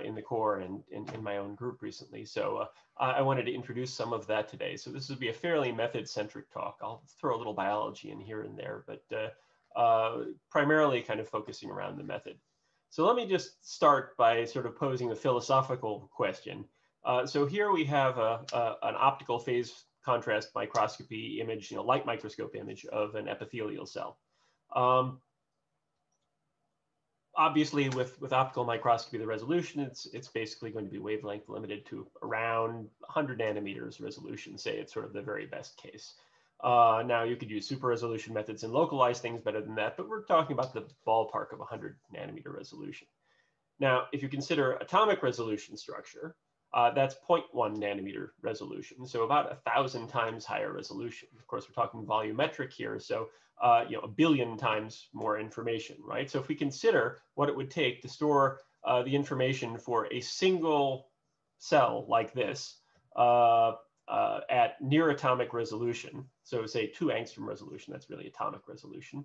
in the core and in my own group recently. So I wanted to introduce some of that today. So this would be a fairly method-centric talk. I'll throw a little biology in here and there, but primarily kind of focusing around the method. So let me just start by sort of posing a philosophical question. So here we have an optical phase contrast microscopy image, you know, light microscope image of an epithelial cell. Obviously, with optical microscopy, the resolution, it's basically going to be wavelength limited to around 100 nanometers resolution, say it's sort of the very best case. Now you could use super resolution methods and localize things better than that, but we're talking about the ballpark of 100 nanometer resolution. Now, if you consider atomic resolution structure, that's 0.1 nanometer resolution, so about 1,000 times higher resolution. Of course, we're talking volumetric here, so you know, 1 billion times more information, right? So if we consider what it would take to store the information for a single cell like this at near atomic resolution, so say 2 angstrom resolution, that's really atomic resolution.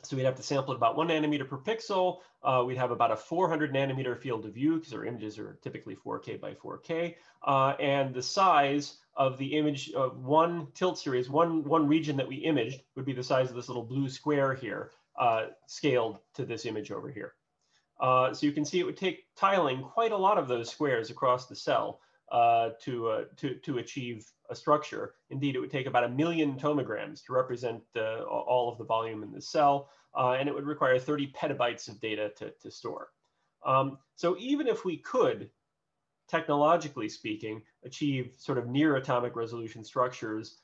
So we'd have to sample at about 1 nanometer per pixel. We'd have about a 400 nanometer field of view because our images are typically 4K by 4K. And the size of the image of one tilt series, one region that we imaged would be the size of this little blue square here, scaled to this image over here. So you can see it would take tiling quite a lot of those squares across the cell to achieve a structure. Indeed, it would take about 1 million tomograms to represent all of the volume in the cell, and it would require 30 petabytes of data to store. So even if we could, technologically speaking, achieve sort of near atomic resolution structures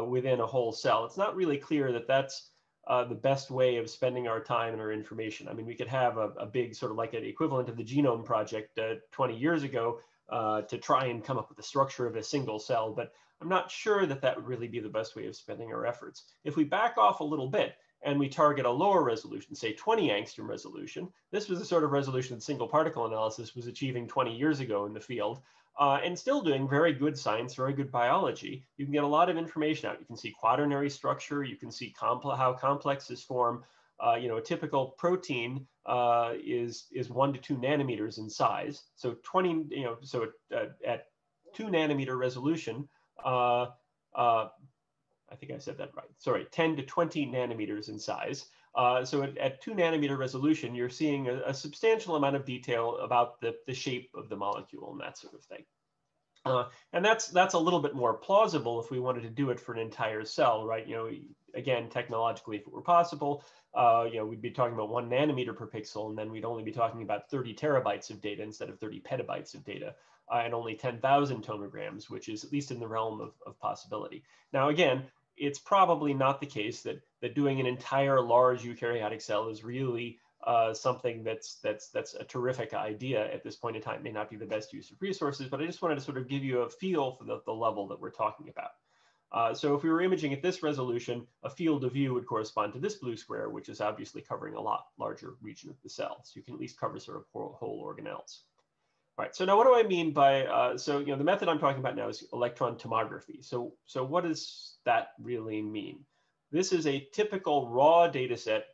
within a whole cell, it's not really clear that that's the best way of spending our time and our information. I mean, we could have a big sort of like an equivalent of the Genome Project 20 years ago to try and come up with the structure of a single cell, but I'm not sure that that would really be the best way of spending our efforts. If we back off a little bit and we target a lower resolution, say 20 angstrom resolution, this was the sort of resolution that single particle analysis was achieving 20 years ago in the field, and still doing very good science, very good biology. You can get a lot of information out. You can see quaternary structure. You can see how complexes form. You know, a typical protein is 1 to 2 nanometers in size. So 20, you know, so at 2 nanometer resolution, I think I said that right. Sorry, 10 to 20 nanometers in size. So at 2 nanometer resolution, you're seeing a substantial amount of detail about the shape of the molecule and that sort of thing. And that's a little bit more plausible if we wanted to do it for an entire cell, right? You know, again, technologically, if it were possible, you know, we'd be talking about 1 nanometer per pixel, and then we'd only be talking about 30 terabytes of data instead of 30 petabytes of data, and only 10,000 tomograms, which is at least in the realm of possibility. Now, again, it's probably not the case that doing an entire large eukaryotic cell is really something that's a terrific idea at this point in time. It may not be the best use of resources, but I just wanted to sort of give you a feel for the level that we're talking about. So if we were imaging at this resolution, a field of view would correspond to this blue square, which is obviously covering a lot larger region of the cell. So you can at least cover sort of whole organelles. All right, so now what do I mean by, so you know, the method I'm talking about now is electron tomography. So what does that really mean? This is a typical raw data set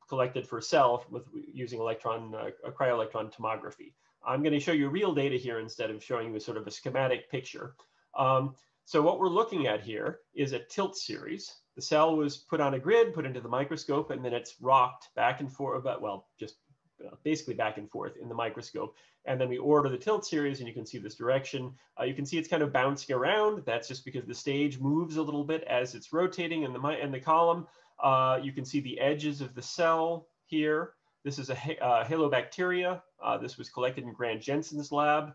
collected for cell using cryo-electron tomography. I'm going to show you real data here instead of showing you sort of a schematic picture. So what we're looking at here is a tilt series. The cell was put on a grid, put into the microscope, and then it's rocked back and forth, well, just basically back and forth in the microscope. And then we order the tilt series, and you can see this direction. You can see it's kind of bouncing around. That's just because the stage moves a little bit as it's rotating in the column. You can see the edges of the cell here. This is a halobacteria. This was collected in Grant Jensen's lab.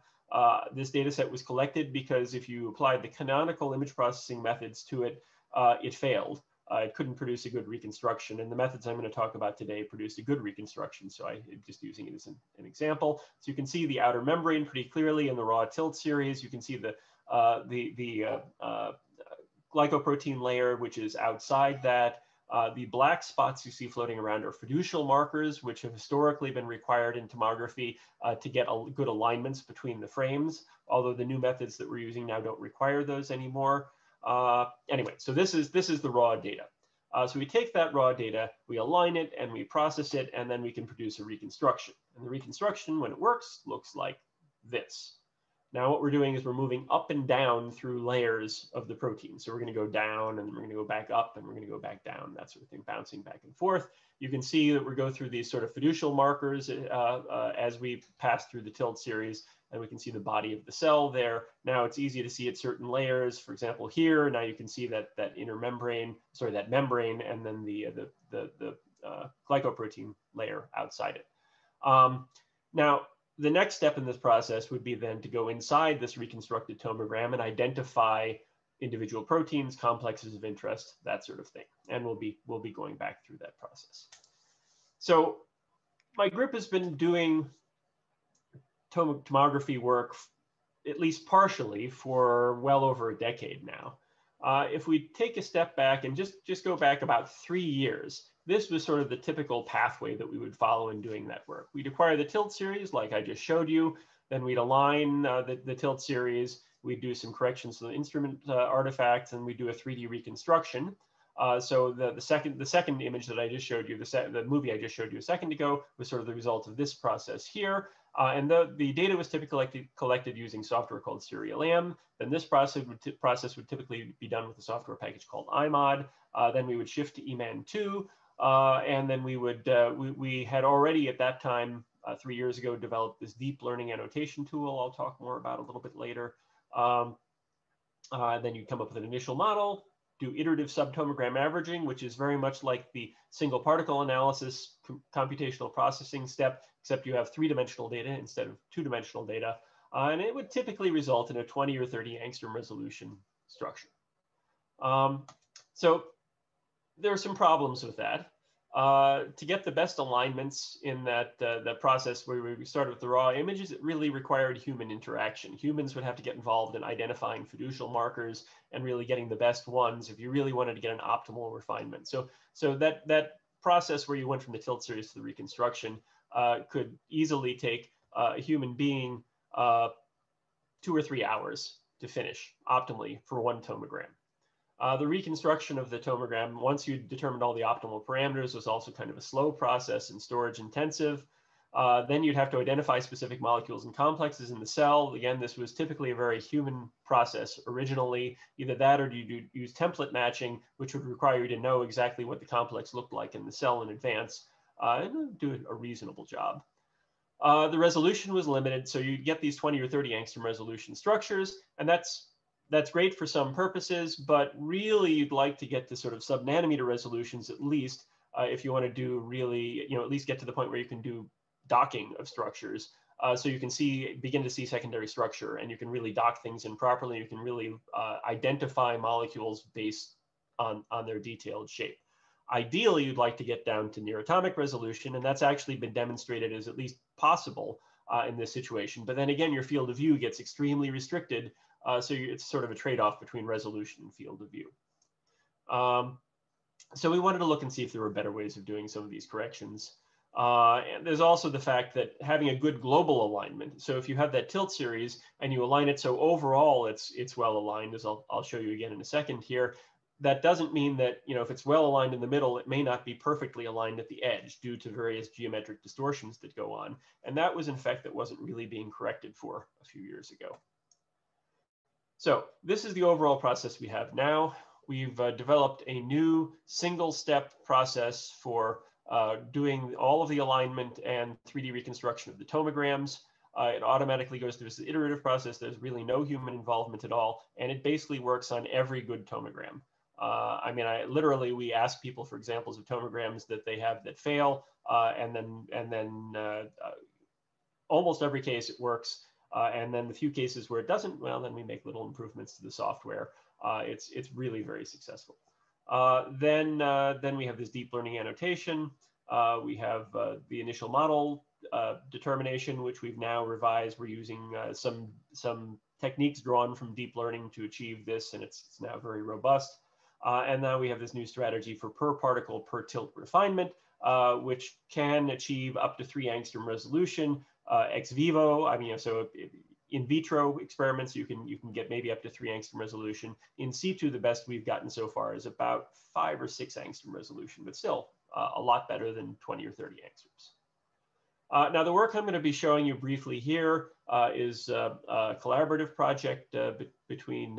This data set was collected because if you applied the canonical image processing methods to it, it failed. It couldn't produce a good reconstruction, and the methods I'm going to talk about today produced a good reconstruction, so I'm just using it as an example. So you can see the outer membrane pretty clearly in the raw tilt series. You can see the glycoprotein layer, which is outside that. The black spots you see floating around are fiducial markers, which have historically been required in tomography to get good alignments between the frames, although the new methods that we're using now don't require those anymore. Anyway, so this is the raw data. So we take that raw data, we align it, and we process it, and then we can produce a reconstruction. And the reconstruction, when it works, looks like this. Now what we're doing is we're moving up and down through layers of the protein. So we're going to go down, and we're going to go back up, and we're going to go back down, that sort of thing, bouncing back and forth. You can see that we go through these sort of fiducial markers as we pass through the tilt series, and we can see the body of the cell there. Now it's easy to see at certain layers. For example, here, now you can see that inner membrane, sorry, that membrane, and then the glycoprotein layer outside it. Now, the next step in this process would be then to go inside this reconstructed tomogram and identify individual proteins, complexes of interest, that sort of thing. And we'll be going back through that process. So my group has been doing tomography work, at least partially, for well over a decade now. If we take a step back and just go back about 3 years, this was sort of the typical pathway that we would follow in doing that work. We'd acquire the tilt series, like I just showed you. Then we'd align the tilt series. We'd do some corrections to the instrument artifacts, and we'd do a 3D reconstruction. So the second image that I just showed you, the movie I just showed you a second ago, was sort of the result of this process here. And the data was typically collected using software called Serial AM. Then this process would typically be done with a software package called IMOD. Then we would shift to EMAN2. And then we would we had already at that time 3 years ago, developed this deep learning annotation tool I'll talk more about a little bit later. Then you come up with an initial model, do iterative subtomogram averaging, which is very much like the single particle analysis computational processing step, except you have 3-dimensional data instead of 2-dimensional data. And it would typically result in a 20 or 30 angstrom resolution structure. So there are some problems with that. To get the best alignments in that process where we started with the raw images, it really required human interaction. Humans would have to get involved in identifying fiducial markers and really getting the best ones if you really wanted to get an optimal refinement. So that process where you went from the tilt series to the reconstruction could easily take a human being 2 or 3 hours to finish optimally for 1 tomogram. The reconstruction of the tomogram, once you determined all the optimal parameters, was also kind of a slow process and storage intensive. Then you'd have to identify specific molecules and complexes in the cell. Again, this was typically a very human process originally. Either that or you use template matching, which would require you to know exactly what the complex looked like in the cell in advance and do a reasonable job. The resolution was limited, so you get these 20 or 30 angstrom resolution structures, and that's great for some purposes, but really you'd like to get to sort of sub-nanometer resolutions at least if you want to do really, at least get to the point where you can do docking of structures. So you can begin to see secondary structure, and you can really dock things in properly. You can really identify molecules based on their detailed shape. Ideally, you'd like to get down to near atomic resolution, and that's actually been demonstrated as at least possible in this situation. But then again, your field of view gets extremely restricted. So it's sort of a trade-off between resolution and field of view. So we wanted to look and see if there were better ways of doing some of these corrections. And there's also the fact that having a good global alignment. So if you have that tilt series and you align it so overall it's well aligned, as I'll show you again in a second here, that doesn't mean that, if it's well aligned in the middle, it may not be perfectly aligned at the edge due to various geometric distortions that go on. And that was, in fact, that wasn't really being corrected for a few years ago. So this is the overall process we have now. We've developed a new single-step process for doing all of the alignment and 3D reconstruction of the tomograms. It automatically goes through this iterative process. There's really no human involvement at all, and it basically works on every good tomogram. Literally, we ask people for examples of tomograms that they have that fail, and then almost every case it works. And then the few cases where it doesn't, well, then we make little improvements to the software. It's really very successful. Then we have this deep learning annotation. We have the initial model determination, which we've now revised. We're using some techniques drawn from deep learning to achieve this, and it's now very robust. And now we have this new strategy for per particle per tilt refinement, which can achieve up to 3 angstrom resolution. Ex vivo, so in vitro experiments, you can get maybe up to 3 angstrom resolution. In situ, the best we've gotten so far is about 5 or 6 angstrom resolution, but still a lot better than 20 or 30 angstroms. Now, the work I'm going to be showing you briefly here is a collaborative project between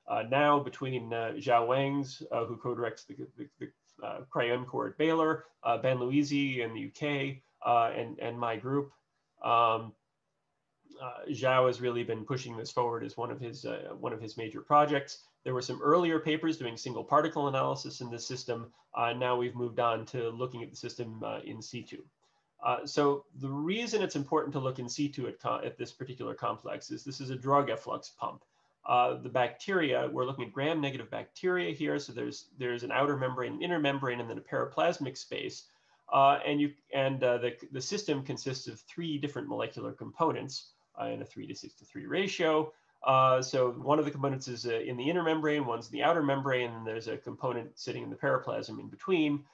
Zhao Wang's, who co-directs the Crayon Core at Baylor, Ben Louisi in the UK, and my group. Zhao has really been pushing this forward as one of his major projects. There were some earlier papers doing single particle analysis in this system. Now we've moved on to looking at the system in situ. So the reason it's important to look in situ at this particular complex is this is a drug efflux pump. The bacteria, we're looking at gram-negative bacteria here. So there's an outer membrane, an inner membrane, and then a periplasmic space. The system consists of 3 different molecular components in a 3:6:3 ratio. So one of the components is in the inner membrane, one's in the outer membrane, and there's a component sitting in the periplasm in between.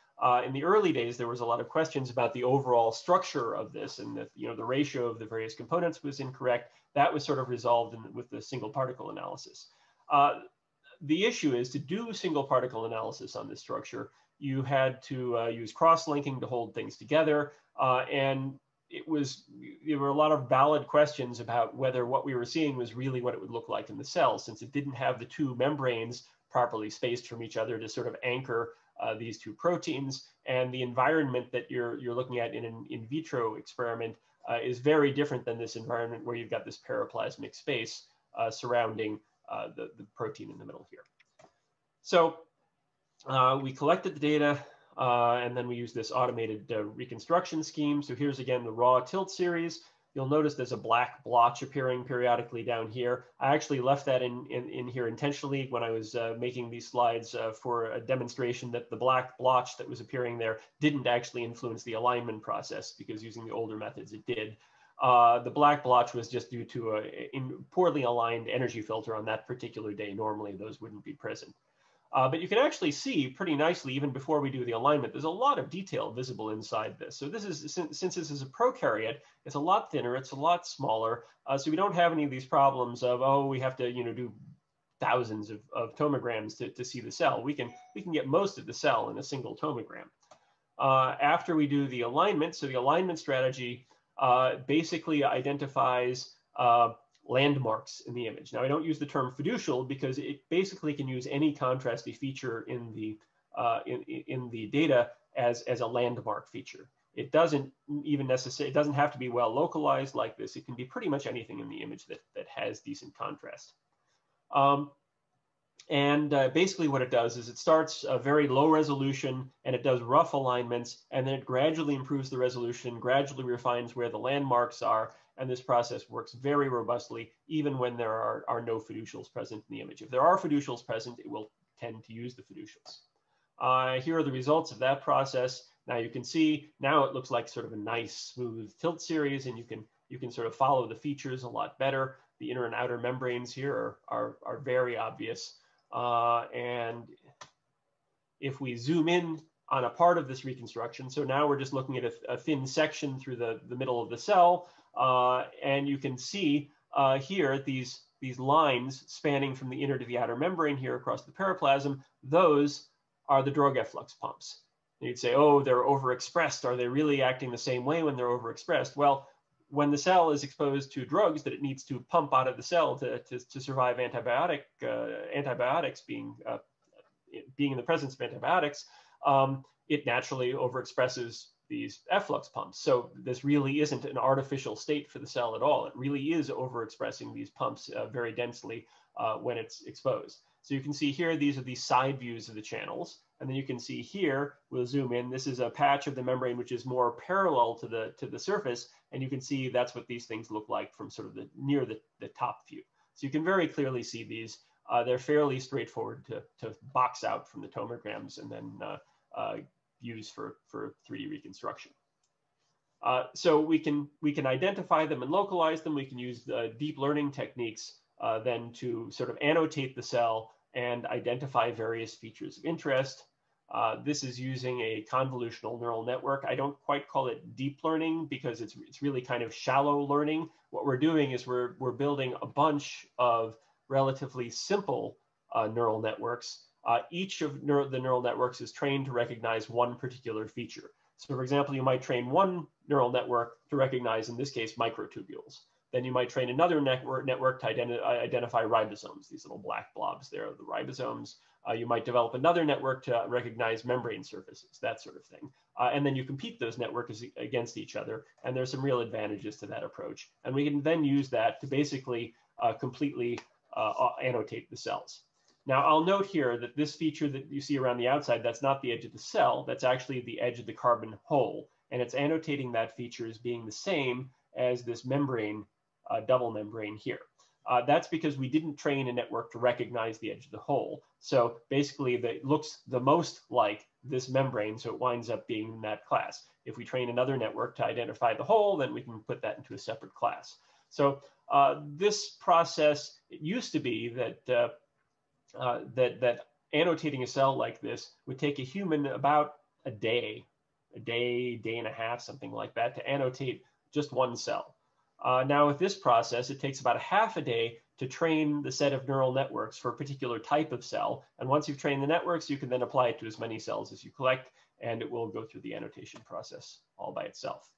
In the early days, there was a lot of questions about the overall structure of this, and that the ratio of the various components was incorrect. That was sort of resolved with the single particle analysis. The issue is to do single particle analysis on this structure, you had to use cross-linking to hold things together, and there were a lot of valid questions about whether what we were seeing was really what it would look like in the cell, since it didn't have the 2 membranes properly spaced from each other to sort of anchor these 2 proteins, and the environment that you're looking at in an in vitro experiment is very different than this environment where you've got this periplasmic space surrounding the protein in the middle here. So we collected the data, and then we use this automated reconstruction scheme. So here's again the raw tilt series. You'll notice there's a black blotch appearing periodically down here. I actually left that in here intentionally when I was making these slides for a demonstration that the black blotch that was appearing there didn't actually influence the alignment process, because using the older methods it did. The black blotch was just due to a poorly aligned energy filter on that particular day. Normally those wouldn't be present. But you can actually see pretty nicely, even before we do the alignment, there's a lot of detail visible inside this. So this is, since this is a prokaryote, it's a lot thinner, it's a lot smaller. So we don't have any of these problems of, oh, we have to do thousands of tomograms to see the cell. We can get most of the cell in a single tomogram. After we do the alignment, so the alignment strategy basically identifies landmarks in the image. Now, I don't use the term fiducial because it basically can use any contrasty feature in the data as a landmark feature. It doesn't even necessarily, it doesn't have to be well localized like this. It can be pretty much anything in the image that has decent contrast. Basically what it does is it starts a very low resolution and it does rough alignments, and then it gradually improves the resolution, gradually refines where the landmarks are, and this process works very robustly even when there are no fiducials present in the image. If there are fiducials present, it will tend to use the fiducials. Here are the results of that process. Now you can see, now it looks like sort of a nice smooth tilt series, and you can sort of follow the features a lot better. The inner and outer membranes here are very obvious. And if we zoom in on a part of this reconstruction, so now we're just looking at a thin section through the middle of the cell, and you can see here these lines spanning from the inner to the outer membrane here across the periplasm. Those are the drug efflux pumps. And you'd say, oh, they're overexpressed. Are they really acting the same way when they're overexpressed? Well, when the cell is exposed to drugs that it needs to pump out of the cell to survive antibiotics, being in the presence of antibiotics, it naturally overexpresses these efflux pumps. So this really isn't an artificial state for the cell at all. It really is overexpressing these pumps very densely when it's exposed. So you can see here, these are the side views of the channels. And then you can see here, we'll zoom in, this is a patch of the membrane which is more parallel to the surface. And you can see that's what these things look like from sort of near the top view. So you can very clearly see these. They're fairly straightforward to box out from the tomograms and then use for 3D reconstruction. So we can identify them and localize them. We can use deep learning techniques then to sort of annotate the cell and identify various features of interest. This is using a convolutional neural network. I don't quite call it deep learning because it's really kind of shallow learning. What we're doing is we're building a bunch of relatively simple neural networks. Each of the neural networks is trained to recognize one particular feature. So for example, you might train one neural network to recognize, in this case, microtubules. Then you might train another network to identify ribosomes, these little black blobs there are the ribosomes. You might develop another network to recognize membrane surfaces, that sort of thing. And then you compete those networks against each other, and there's some real advantages to that approach. And we can then use that to basically completely annotate the cells. Now, I'll note here that this feature that you see around the outside, that's not the edge of the cell, that's actually the edge of the carbon hole. And it's annotating that feature as being the same as this membrane, double membrane here. That's because we didn't train a network to recognize the edge of the hole. So basically, it looks the most like this membrane, so it winds up being in that class. If we train another network to identify the hole, then we can put that into a separate class. So this process, it used to be that that annotating a cell like this would take a human about a day and a half, something like that, to annotate just one cell. Now with this process, it takes about a half a day to train the set of neural networks for a particular type of cell. And once you've trained the networks, you can then apply it to as many cells as you collect, and it will go through the annotation process all by itself.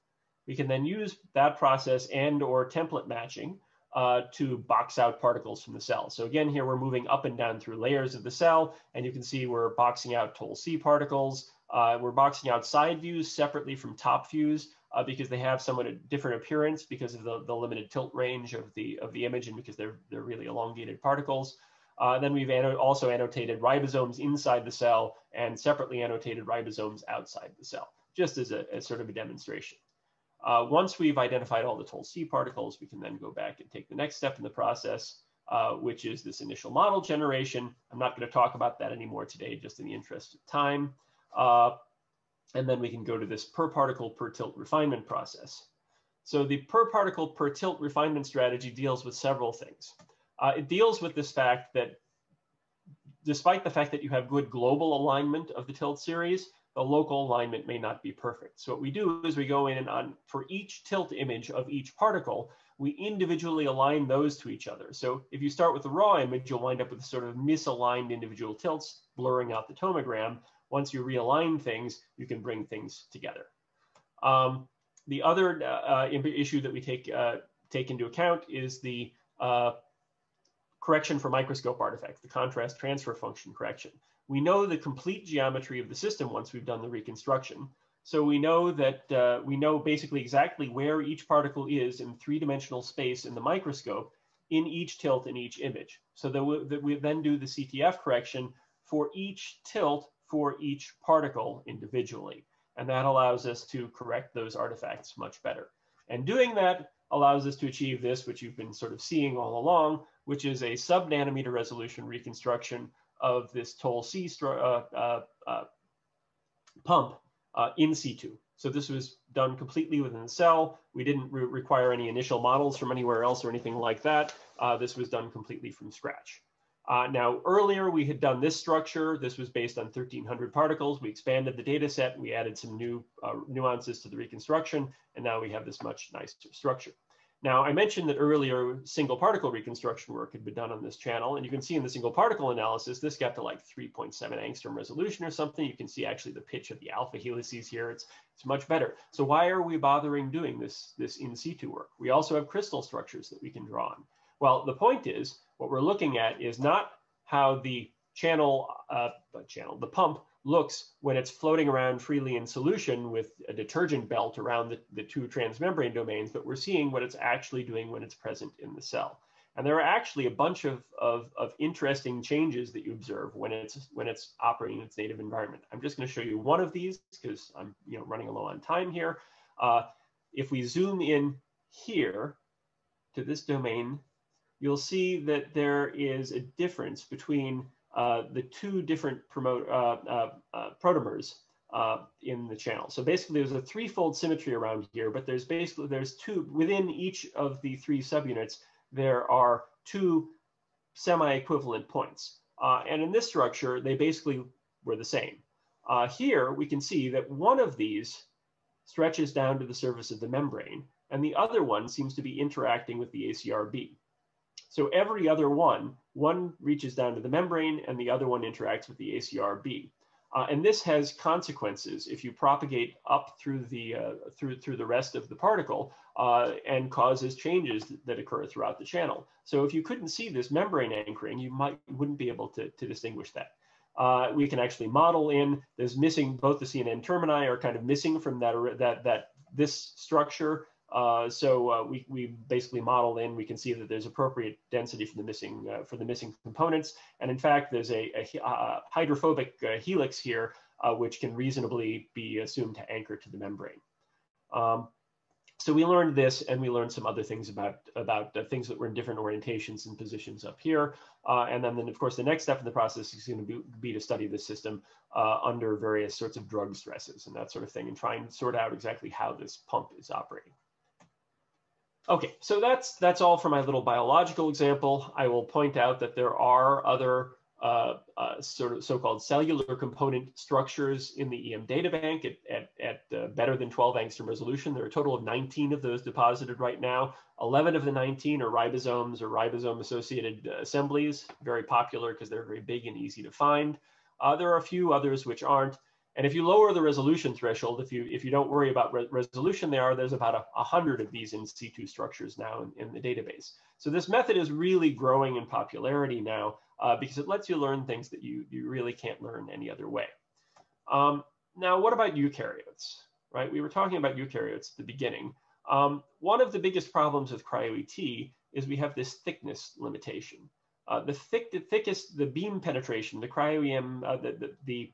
We can then use that process and/or template matching to box out particles from the cell. So again, here we're moving up and down through layers of the cell, and you can see we're boxing out Toll C particles. We're boxing out side views separately from top views because they have somewhat a different appearance because of the limited tilt range of the image and because they're really elongated particles. Then we've also annotated ribosomes inside the cell and separately annotated ribosomes outside the cell, just as sort of a demonstration. Once we've identified all the Toll-C particles, we can then go back and take the next step in the process, which is this initial model generation. I'm not going to talk about that anymore today, just in the interest of time. And then we can go to this per particle per tilt refinement process. So the per particle per tilt refinement strategy deals with several things. It deals with this fact that despite the fact that you have good global alignment of the tilt series, the local alignment may not be perfect. So what we do is we go in and for each tilt image of each particle, we individually align those to each other. So if you start with the raw image, you'll wind up with sort of misaligned individual tilts, blurring out the tomogram. Once you realign things, you can bring things together. The other issue that we take into account is the correction for microscope artifacts, the contrast transfer function correction. We know the complete geometry of the system once we've done the reconstruction. So we know that we know basically exactly where each particle is in three-dimensional space in the microscope in each tilt in each image. So that we then do the CTF correction for each tilt for each particle individually. And that allows us to correct those artifacts much better. And doing that allows us to achieve this, which you've been sort of seeing all along, which is a sub-nanometer resolution reconstruction of this Toll-C pump in situ. So this was done completely within the cell. We didn't require any initial models from anywhere else or anything like that. This was done completely from scratch. Now, earlier we had done this structure. This was based on 1,300 particles. We expanded the data set. We added some new nuances to the reconstruction, and now we have this much nicer structure. Now, I mentioned that earlier single particle reconstruction work had been done on this channel, and you can see in the single particle analysis, this got to like 3.7 angstrom resolution or something. You can see actually the pitch of the alpha helices here. It's much better. So why are we bothering doing this in situ work? We also have crystal structures that we can draw on. Well, the point is, what we're looking at is not how the the pump looks when it's floating around freely in solution with a detergent belt around the two transmembrane domains, but we're seeing what it's actually doing when it's present in the cell. And there are actually a bunch of interesting changes that you observe when it's operating in its native environment. I'm just going to show you one of these because I'm running low on time here. If we zoom in here to this domain, you'll see that there is a difference between the two different protomers in the channel. So basically there's a threefold symmetry around here, but there's two, within each of the three subunits, there are two semi-equivalent points. And in this structure, they basically were the same. Here we can see that one of these stretches down to the surface of the membrane, and the other one seems to be interacting with the ACRB. So every other one reaches down to the membrane and the other one interacts with the ACRB. And this has consequences if you propagate up through the rest of the particle and causes changes that occur throughout the channel. So if you couldn't see this membrane anchoring, you wouldn't be able to distinguish that. We can actually model in, there's missing, both the CNN termini are kind of missing from this structure. So we basically model in, we can see that there's appropriate density for the missing components. And in fact, there's a hydrophobic helix here, which can reasonably be assumed to anchor to the membrane. So we learned this, and we learned some other things about things that were in different orientations and positions up here. And then of course, the next step in the process is going to be to study the system under various sorts of drug stresses and that sort of thing, and try and sort out exactly how this pump is operating. Okay, so that's all for my little biological example. I will point out that there are other sort of so-called cellular component structures in the EM databank at better than 12 angstrom resolution. There are a total of 19 of those deposited right now. 11 of the 19 are ribosomes or ribosome-associated assemblies, very popular because they're very big and easy to find. There are a few others which aren't. And if you lower the resolution threshold, if you don't worry about resolution, there's about 100 of these in situ structures now in the database. So this method is really growing in popularity now because it lets you learn things that you really can't learn any other way. Now, what about eukaryotes, right? We were talking about eukaryotes at the beginning. One of the biggest problems with cryo-ET is we have this thickness limitation. The beam penetration, the cryo-EM, the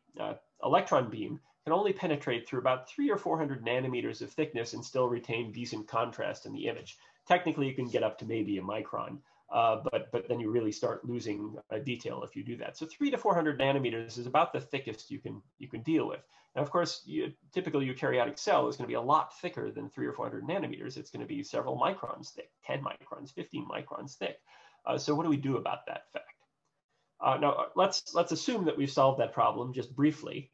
electron beam can only penetrate through about 300 or 400 nanometers of thickness and still retain decent contrast in the image. Technically, you can get up to maybe a micron, but then you really start losing detail if you do that. So 300 to 400 nanometers is about the thickest you can deal with. Now, of course, typical eukaryotic cell is going to be a lot thicker than 300 or 400 nanometers. It's going to be several microns thick, 10 microns, 15 microns thick. So what do we do about that fact? Now, let's assume that we've solved that problem just briefly.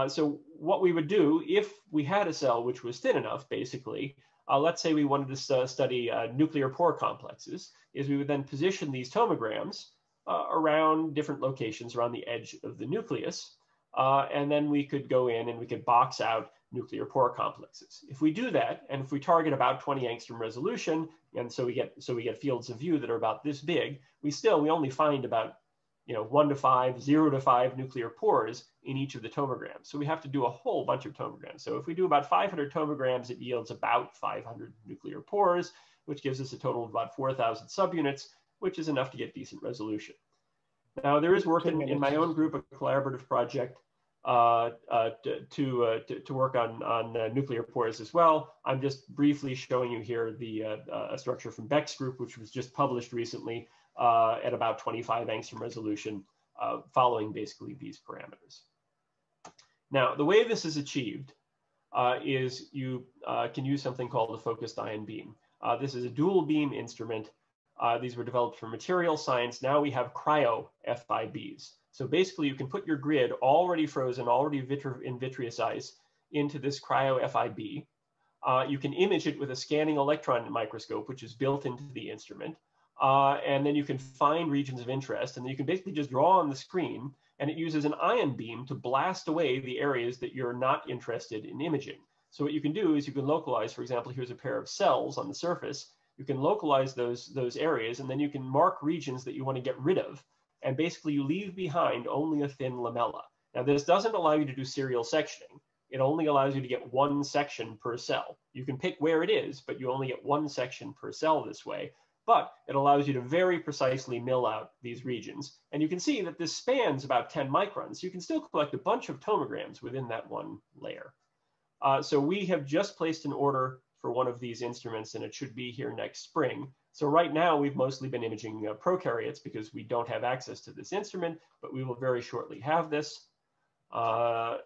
So what we would do if we had a cell which was thin enough, basically, let's say we wanted to study nuclear pore complexes, is we would then position these tomograms around different locations around the edge of the nucleus. And then we could go in and we could box out nuclear pore complexes. If we do that, and if we target about 20 angstrom resolution, and so we get fields of view that are about this big, we only find about 1 to 5, 0 to 5 nuclear pores in each of the tomograms. So we have to do a whole bunch of tomograms. So if we do about 500 tomograms, it yields about 500 nuclear pores, which gives us a total of about 4,000 subunits, which is enough to get decent resolution. Now, there is work in my own group, a collaborative project, to work on nuclear pores as well. I'm just briefly showing you here a structure from Beck's group, which was just published recently at about 25 angstrom resolution, following basically these parameters. Now, the way this is achieved is you can use something called a focused ion beam. This is a dual beam instrument. These were developed for material science. Now we have cryo FIBs. So basically, you can put your grid already frozen, already in vitreous ice into this cryo FIB. You can image it with a scanning electron microscope, which is built into the instrument. And then you can find regions of interest, and then you can basically just draw on the screen, and it uses an ion beam to blast away the areas that you're not interested in imaging. So what you can do is you can localize, for example, here's a pair of cells on the surface. You can localize those areas, and then you can mark regions that you want to get rid of. And basically, you leave behind only a thin lamella. Now, this doesn't allow you to do serial sectioning. It only allows you to get one section per cell. You can pick where it is, but you only get one section per cell this way. But it allows you to very precisely mill out these regions. And you can see that this spans about 10 microns. You can still collect a bunch of tomograms within that one layer. So we have just placed an order for one of these instruments, and it should be here next spring. So right now, we've mostly been imaging prokaryotes because we don't have access to this instrument, but we will very shortly have this. That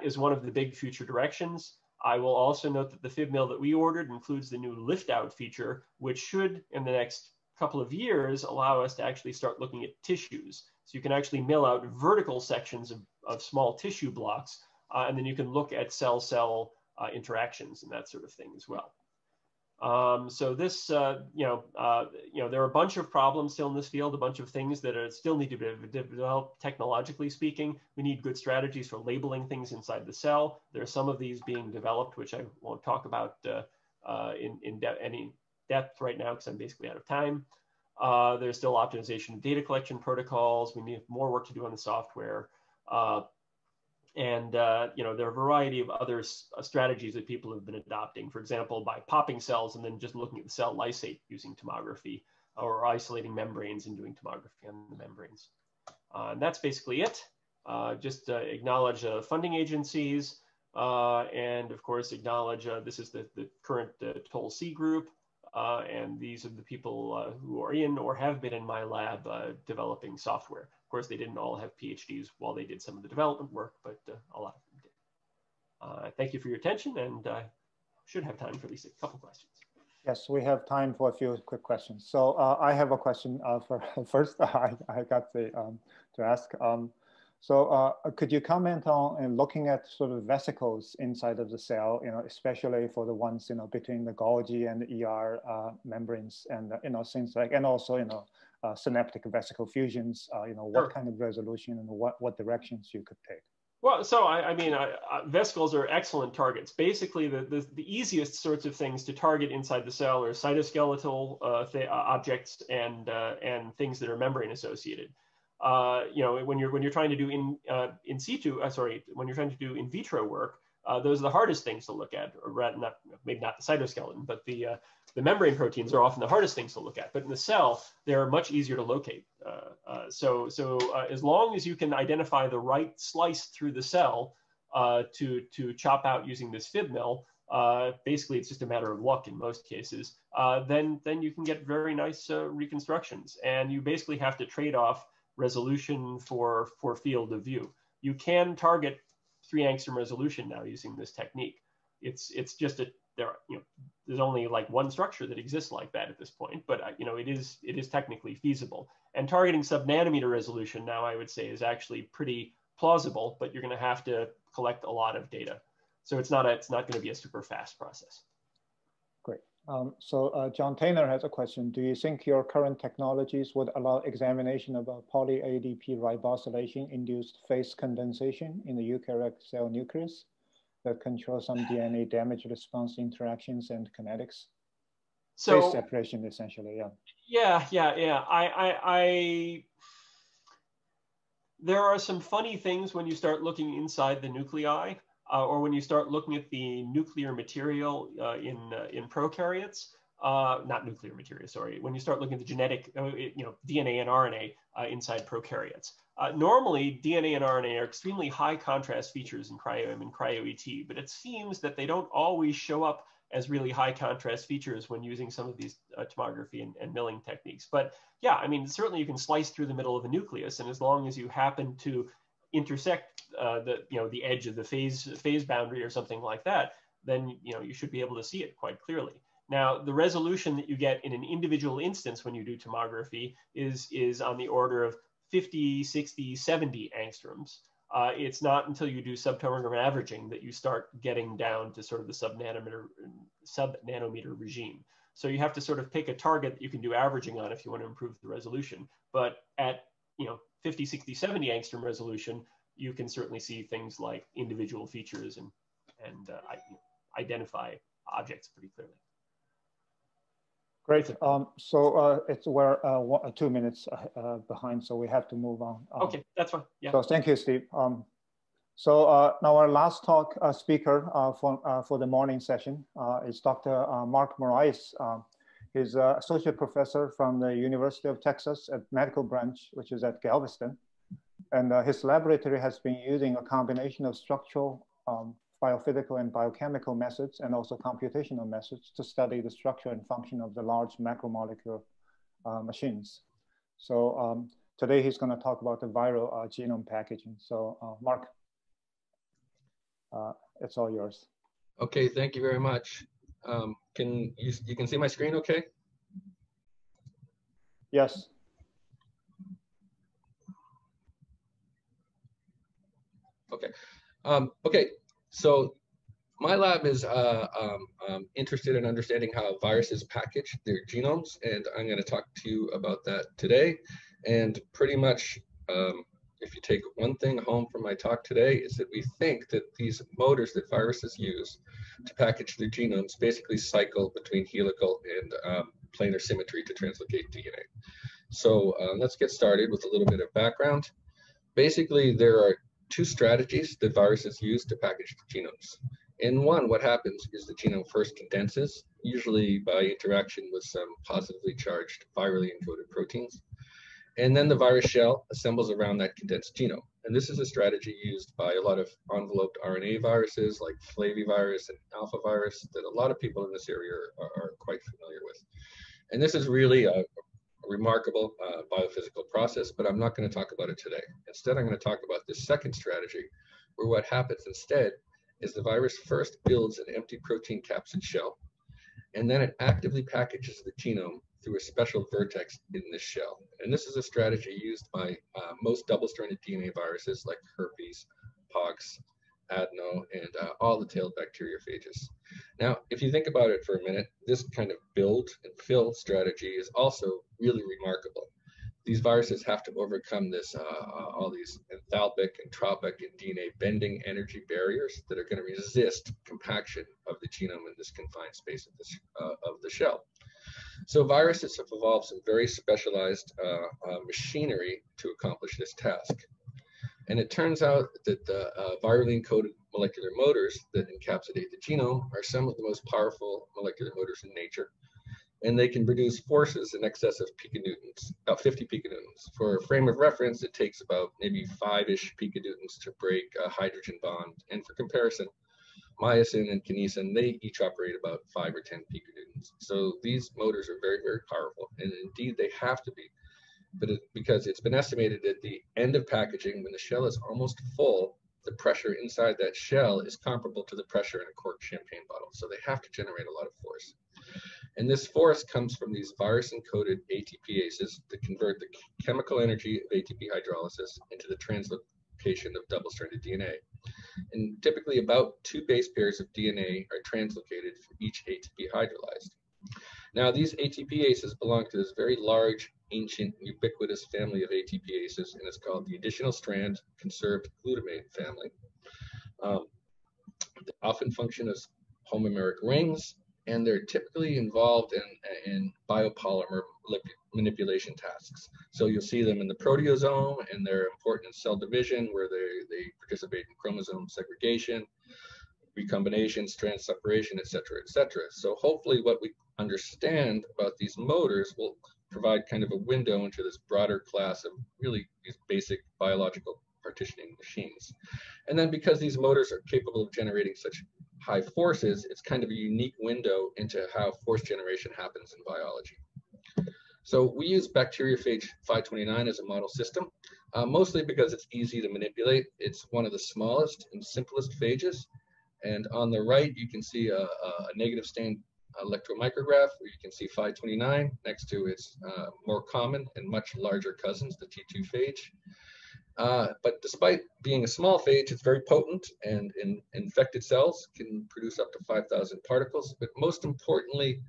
is one of the big future directions. I will also note that the fib mill that we ordered includes the new lift out feature, which should, in the next couple of years, allow us to actually start looking at tissues. So you can actually mill out vertical sections of small tissue blocks, and then you can look at cell-cell interactions and that sort of thing as well. So this, there are a bunch of problems still in this field, a bunch of things that still need to be developed technologically speaking. We need good strategies for labeling things inside the cell. There are some of these being developed, which I won't talk about in any depth right now because I'm basically out of time. There's still optimization of data collection protocols. We need more work to do on the software. There are a variety of other strategies that people have been adopting, for example, by popping cells and then just looking at the cell lysate using tomography, or isolating membranes and doing tomography on the membranes. And that's basically it. Just acknowledge funding agencies, and of course acknowledge this is the current TOL-C group, and these are the people who are in or have been in my lab developing software. Of course, they didn't all have PhDs while they did some of the development work, but a lot of them did. Thank you for your attention, and I should have time for at least a couple questions. Yes, we have time for a few quick questions. So I have a question for first. I got to ask. Could you comment on looking at sort of vesicles inside of the cell, especially for the ones, between the Golgi and the ER membranes, and things like, and also, synaptic vesicle fusions, what kind of resolution and what directions you could take? Well, so I mean, vesicles are excellent targets. Basically, the easiest sorts of things to target inside the cell are cytoskeletal objects and things that are membrane associated. You know, when you're trying to do in situ, when you're trying to do in vitro work, those are the hardest things to look at, or rather not, maybe not the cytoskeleton, but the membrane proteins are often the hardest things to look at. But in the cell, they're much easier to locate. So as long as you can identify the right slice through the cell to chop out using this fib mill, basically it's just a matter of luck in most cases, then you can get very nice reconstructions. And you basically have to trade off resolution for field of view. You can target 3 angstrom resolution now using this technique. It's just there's only like one structure that exists like that at this point, but you know, it is technically feasible. And targeting sub-nanometer resolution now, I would say, is actually pretty plausible, but you're going to have to collect a lot of data. So it's not going to be a super fast process. Great. John Taylor has a question. Do you think your current technologies would allow examination of a poly-ADP ribosylation induced phase condensation in the eukaryotic cell nucleus that controls some DNA damage response interactions and kinetics? So phase separation, essentially, yeah. There are some funny things when you start looking inside the nuclei, or when you start looking at the nuclear material in prokaryotes. Not nuclear material, sorry. When you start looking at the genetic, DNA and RNA inside prokaryotes. Normally, DNA and RNA are extremely high contrast features in cryo-EM and cryo-ET, but it seems that they don't always show up as really high contrast features when using some of these tomography and milling techniques. But yeah, I mean, certainly you can slice through the middle of a nucleus, and as long as you happen to intersect the edge of the phase boundary or something like that, then you should be able to see it quite clearly. Now, the resolution that you get in an individual instance when you do tomography is on the order of 50, 60, 70 angstroms. It's not until you do subtomogram averaging that you start getting down to sort of the sub-nanometer regime. So you have to sort of pick a target that you can do averaging on if you want to improve the resolution. But at 50, 60, 70 angstrom resolution, you can certainly see things like individual features and identify objects pretty clearly. Great. We're 2 minutes behind, so we have to move on. Okay, that's fine. Yeah. So thank you, Steve. Now our last speaker for the morning session is Dr. Mark Morais. He's an associate professor from the University of Texas at Medical Branch, which is at Galveston. And his laboratory has been using a combination of structural, biophysical and biochemical methods, and also computational methods to study the structure and function of the large macromolecular machines. So today he's going to talk about the viral genome packaging. So Mark, it's all yours. Okay, thank you very much. You can see my screen okay? Yes. Okay. Okay. So my lab is interested in understanding how viruses package their genomes, and I'm going to talk to you about that today. And pretty much, if you take one thing home from my talk today, is that we think that these motors that viruses use to package their genomes basically cycle between helical and planar symmetry to translocate DNA. So let's get started with a little bit of background. Basically, there are 2 strategies that viruses use to package the genomes. In one, what happens is the genome first condenses, usually by interaction with some positively charged virally encoded proteins. And then the virus shell assembles around that condensed genome. And this is a strategy used by a lot of enveloped RNA viruses like flavivirus and alphavirus that a lot of people in this area are quite familiar with. And this is really a remarkable biophysical process, but I'm not going to talk about it today. Instead, I'm going to talk about this second strategy, where what happens instead is the virus first builds an empty protein capsid shell, and then it actively packages the genome through a special vertex in this shell. And this is a strategy used by most double-stranded DNA viruses like herpes, pox, adeno, and all the tailed bacteriophages. Now, if you think about it for a minute, this kind of build and fill strategy is also really remarkable. These viruses have to overcome this, all these enthalpic, entropic, and DNA bending energy barriers that are going to resist compaction of the genome in this confined space of the shell. So viruses have evolved some very specialized machinery to accomplish this task. And it turns out that the virally encoded molecular motors that encapsulate the genome are some of the most powerful molecular motors in nature. And they can produce forces in excess of piconewtons, about 50 piconewtons. For a frame of reference, it takes about maybe 5-ish piconewtons to break a hydrogen bond. And for comparison, myosin and kinesin, they each operate about 5 or 10 piconewtons. So these motors are very, very powerful, and indeed they have to be. But because it's been estimated at the end of packaging, when the shell is almost full, the pressure inside that shell is comparable to the pressure in a corked champagne bottle. So they have to generate a lot of force. And this force comes from these virus-encoded ATPases that convert the chemical energy of ATP hydrolysis into the translocation of double-stranded DNA. And typically about 2 base pairs of DNA are translocated for each ATP hydrolyzed. Now, these ATPases belong to this very large, ancient, ubiquitous family of ATPases, and it's called the additional strand conserved glutamate family. They often function as homomeric rings, and they're typically involved in biopolymer manipulation tasks. So you'll see them in the proteasome, and they're important in cell division, where they participate in chromosome segregation, recombination, strand separation, et cetera, et cetera. So hopefully what we understand about these motors will provide kind of a window into this broader class of really these basic biological partitioning machines. And then because these motors are capable of generating such high forces, it's kind of a unique window into how force generation happens in biology. So we use bacteriophage 529 as a model system, mostly because it's easy to manipulate. It's one of the smallest and simplest phages. And on the right, you can see a negative stain electromicrograph, where you can see 529 next to its more common and much larger cousins, the T2 phage. But despite being a small phage, it's very potent, and in infected cells can produce up to 5,000 particles. But most importantly,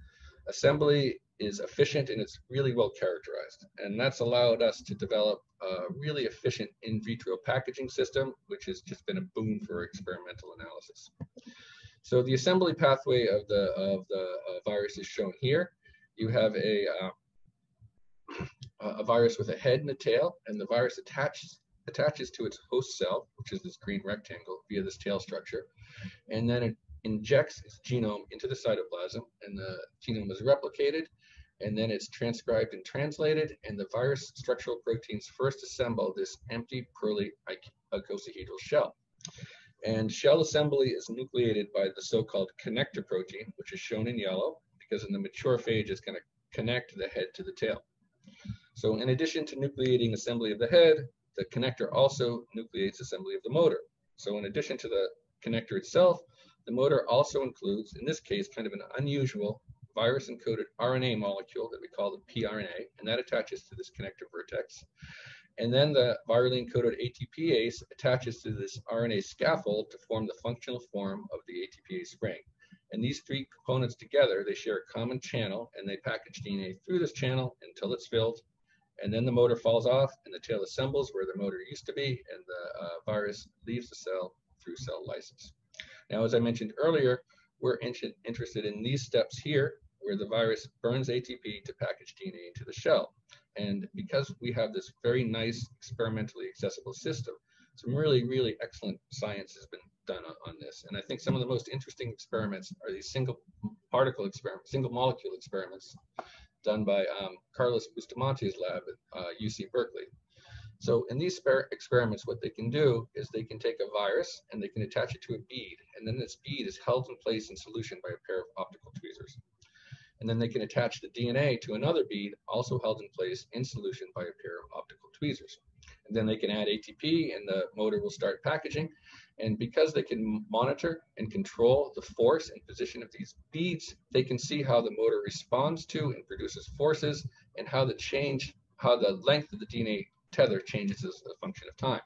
assembly is efficient and it's really well characterized. And that's allowed us to develop a really efficient in vitro packaging system, which has just been a boon for experimental analysis. So the assembly pathway of the virus is shown here. You have a virus with a head and a tail, and the virus attaches to its host cell, which is this green rectangle, via this tail structure, and then it injects its genome into the cytoplasm, and the genome is replicated, and then it's transcribed and translated, and the virus structural proteins first assemble this empty pearly icosahedral shell. And shell assembly is nucleated by the so-called connector protein, which is shown in yellow, because in the mature phage it's going to connect the head to the tail. So in addition to nucleating assembly of the head, the connector also nucleates assembly of the motor. So in addition to the connector itself, the motor also includes, in this case, kind of an unusual virus-encoded RNA molecule that we call the pRNA, and that attaches to this connector vertex. And then the virally encoded ATPase attaches to this RNA scaffold to form the functional form of the ATPase spring. And these 3 components together, they share a common channel, and they package DNA through this channel until it's filled. And then the motor falls off, and the tail assembles where the motor used to be, and the virus leaves the cell through cell lysis. Now, as I mentioned earlier, we're interested in these steps here, where the virus burns ATP to package DNA into the shell. And because we have this very nice experimentally accessible system, some really, really excellent science has been done on this. And I think some of the most interesting experiments are these single particle experiments, single molecule experiments done by Carlos Bustamante's lab at UC Berkeley. So in these experiments, what they can do is they can take a virus and they can attach it to a bead, and then this bead is held in place in solution by a pair of optical tweezers. And then they can attach the DNA to another bead, also held in place in solution by a pair of optical tweezers. And then they can add ATP, and the motor will start packaging. And because they can monitor and control the force and position of these beads, they can see how the motor responds to and produces forces, and how the length of the DNA tether changes as a function of time.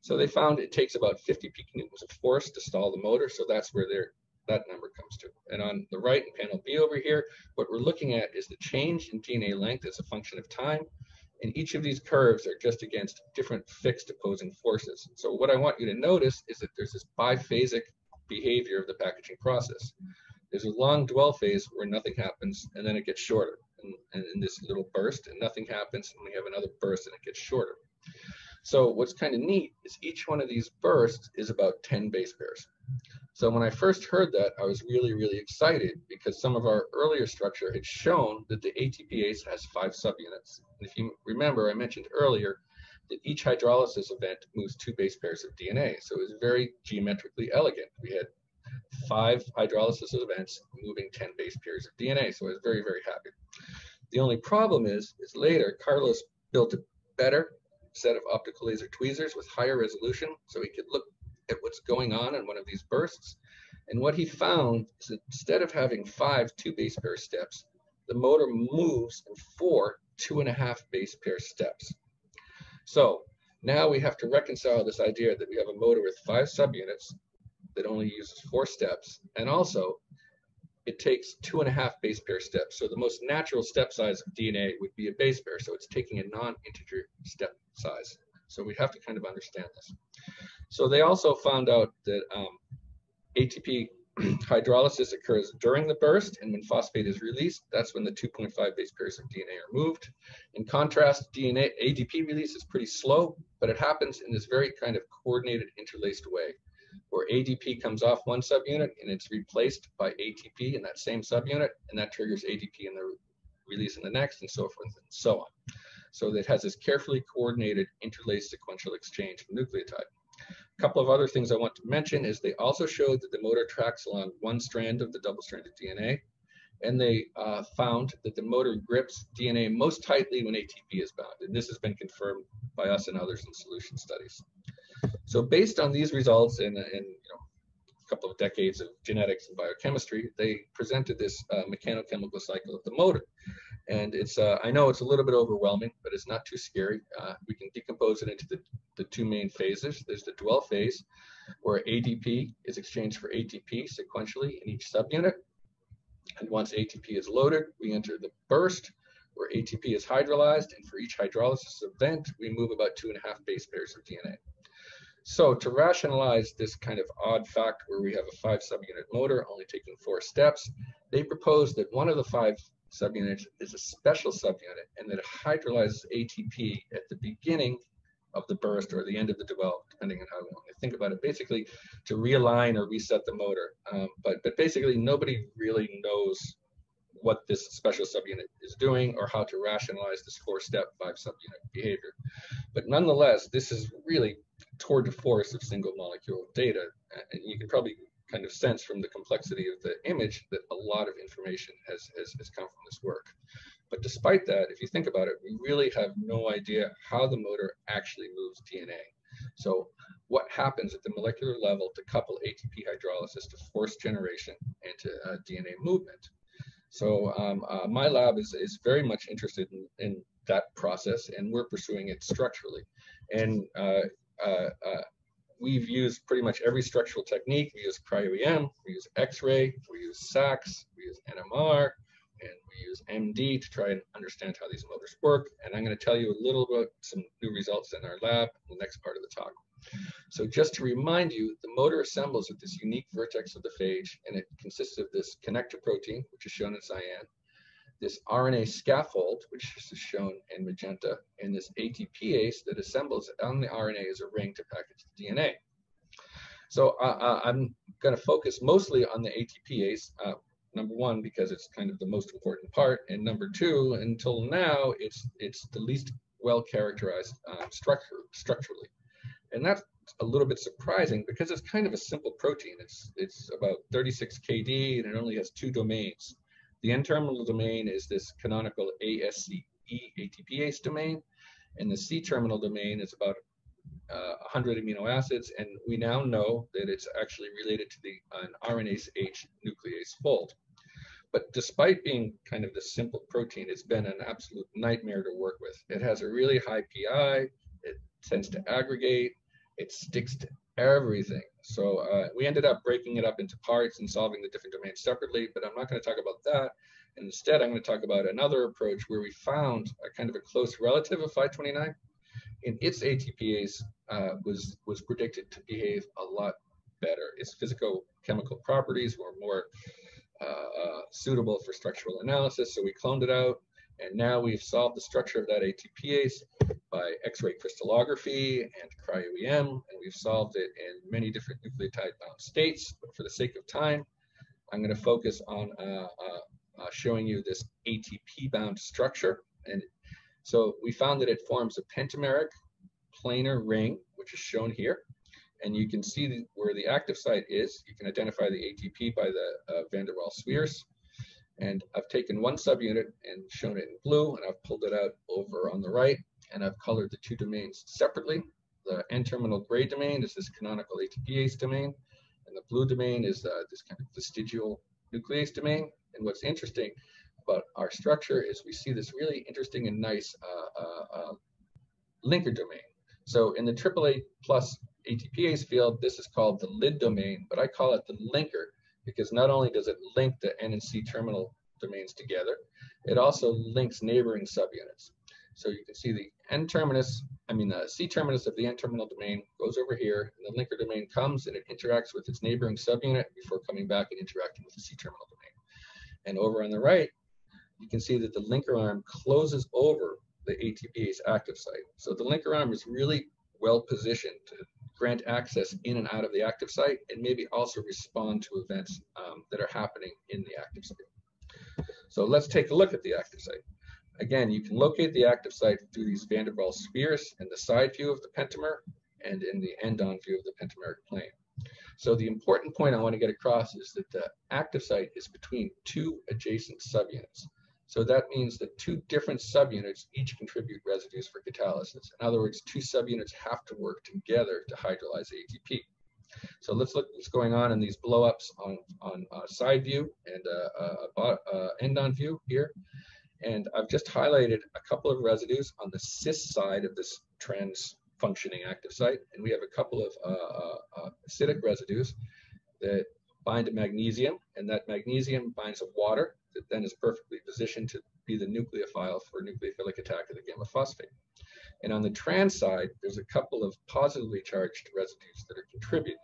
So they found it takes about 50 piconewtons of force to stall the motor, so that's where that number comes to. And on the right in panel B over here, what we're looking at is the change in DNA length as a function of time. And each of these curves are just against different fixed opposing forces. So what I want you to notice is that there's this biphasic behavior of the packaging process. There's a long dwell phase where nothing happens, and then it gets shorter, and in this little burst, and nothing happens, and we have another burst, and it gets shorter. So what's kind of neat is each one of these bursts is about 10 base pairs. So when I first heard that, I was really, really excited because some of our earlier structure had shown that the ATPase has 5 subunits. And if you remember, I mentioned earlier that each hydrolysis event moves 2 base pairs of DNA. So it was very geometrically elegant. We had 5 hydrolysis events moving 10 base pairs of DNA. So I was very, very happy. The only problem is later, Carlos built a better set of optical laser tweezers with higher resolution so he could look at what's going on in one of these bursts. And what he found is that instead of having 5 2 base pair steps, the motor moves in 4 2.5 base pair steps. So now we have to reconcile this idea that we have a motor with 5 subunits that only uses 4 steps, and also it takes 2.5 base pair steps. So the most natural step size of DNA would be a base pair. So it's taking a non-integer step size. So we have to kind of understand this. So they also found out that ATP hydrolysis occurs during the burst, and when phosphate is released, that's when the 2.5 base pairs of DNA are moved. In contrast, ADP release is pretty slow, but it happens in this very kind of coordinated, interlaced way, where ADP comes off one subunit and it's replaced by ATP in that same subunit, and that triggers ADP in the release in the next, and so forth and so on. So it has this carefully coordinated, interlaced sequential exchange of nucleotide. A couple of other things I want to mention is they also showed that the motor tracks along one strand of the double-stranded DNA, and they found that the motor grips DNA most tightly when ATP is bound, and this has been confirmed by us and others in solution studies. So based on these results and a couple of decades of genetics and biochemistry, they presented this mechanochemical cycle of the motor. And it's I know it's a little bit overwhelming, but it's not too scary. We can decompose it into the 2 main phases. There's the dwell phase, where ADP is exchanged for ATP sequentially in each subunit. And once ATP is loaded, we enter the burst, where ATP is hydrolyzed, and for each hydrolysis event, we move about 2.5 base pairs of DNA. So to rationalize this kind of odd fact where we have a 5 subunit motor only taking 4 steps, they propose that one of the 5 subunits is a special subunit, and that it hydrolyzes ATP at the beginning of the burst or the end of the dwell, depending on how we want to think about it, basically to realign or reset the motor. But basically nobody really knows what this special subunit is doing or how to rationalize this 4-step 5 subunit behavior. But nonetheless, this is really tour de force of single molecule data, and you can probably kind of sense from the complexity of the image that a lot of information has come from this work. But despite that, if you think about it, we really have no idea how the motor actually moves DNA. So what happens at the molecular level to couple ATP hydrolysis to force generation and to DNA movement? So my lab is very much interested in that process, and we're pursuing it structurally. And we've used pretty much every structural technique. We use cryo-EM, we use X-ray, we use SACS, we use NMR, and we use MD to try and understand how these motors work. And I'm going to tell you a little about some new results in our lab in the next part of the talk. So just to remind you, the motor assembles at this unique vertex of the phage, and it consists of this connector protein, which is shown in cyan, this RNA scaffold, which is shown in magenta, and this ATPase that assembles on the RNA as a ring to package the DNA. So I'm going to focus mostly on the ATPase, number one, because it's kind of the most important part, and number two, until now, it's the least well-characterized structurally. And that's a little bit surprising because it's kind of a simple protein. It's about 36 kD, and it only has 2 domains. The N-terminal domain is this canonical ASCE ATPase domain, and the C-terminal domain is about 100 amino acids, and we now know that it's actually related to an RNase H nuclease fold. But despite being kind of this simple protein, it's been an absolute nightmare to work with. It has a really high PI, it tends to aggregate, it sticks to everything. So we ended up breaking it up into parts and solving the different domains separately, but I'm not going to talk about that. Instead, I'm going to talk about another approach where we found a kind of a close relative of 529, and its ATPase was predicted to behave a lot better. Its physicochemical properties were more suitable for structural analysis. So we cloned it out, and now we've solved the structure of that ATPase by X-ray crystallography and cryo-EM, and we've solved it in many different nucleotide-bound states. But for the sake of time, I'm going to focus on showing you this ATP-bound structure. And so we found that it forms a pentameric planar ring, which is shown here. And you can see where the active site is. You can identify the ATP by the van der Waals spheres. And I've taken one subunit and shown it in blue, and I've pulled it out over on the right, and I've colored the two domains separately. The N-terminal gray domain is this canonical ATPase domain, and the blue domain is this kind of vestigial nuclease domain. And what's interesting about our structure is we see this really interesting and nice linker domain. So in the AAA plus ATPase field, this is called the lid domain, but I call it the linker because not only does it link the N and C terminal domains together, it also links neighboring subunits. So you can see the the C terminus of the N terminal domain goes over here, and the linker domain comes and it interacts with its neighboring subunit before coming back and interacting with the C terminal domain. And over on the right, you can see that the linker arm closes over the ATPase active site. So the linker arm is really well positioned to grant access in and out of the active site, and maybe also respond to events that are happening in the active site. So let's take a look at the active site. Again, you can locate the active site through these van der Waals spheres in the side view of the pentamer and in the end-on view of the pentameric plane. So the important point I want to get across is that the active site is between two adjacent subunits. So that means that two different subunits each contribute residues for catalysis. In other words, two subunits have to work together to hydrolyze ATP. So let's look at what's going on in these blowups on side view and end-on view here. And I've just highlighted a couple of residues on the cis side of this trans-functioning active site. And we have a couple of acidic residues that bind to magnesium, and that magnesium binds to water that then is perfectly positioned to be the nucleophile for nucleophilic attack of the gamma phosphate. And on the trans side, there's a couple of positively charged residues that are contributing.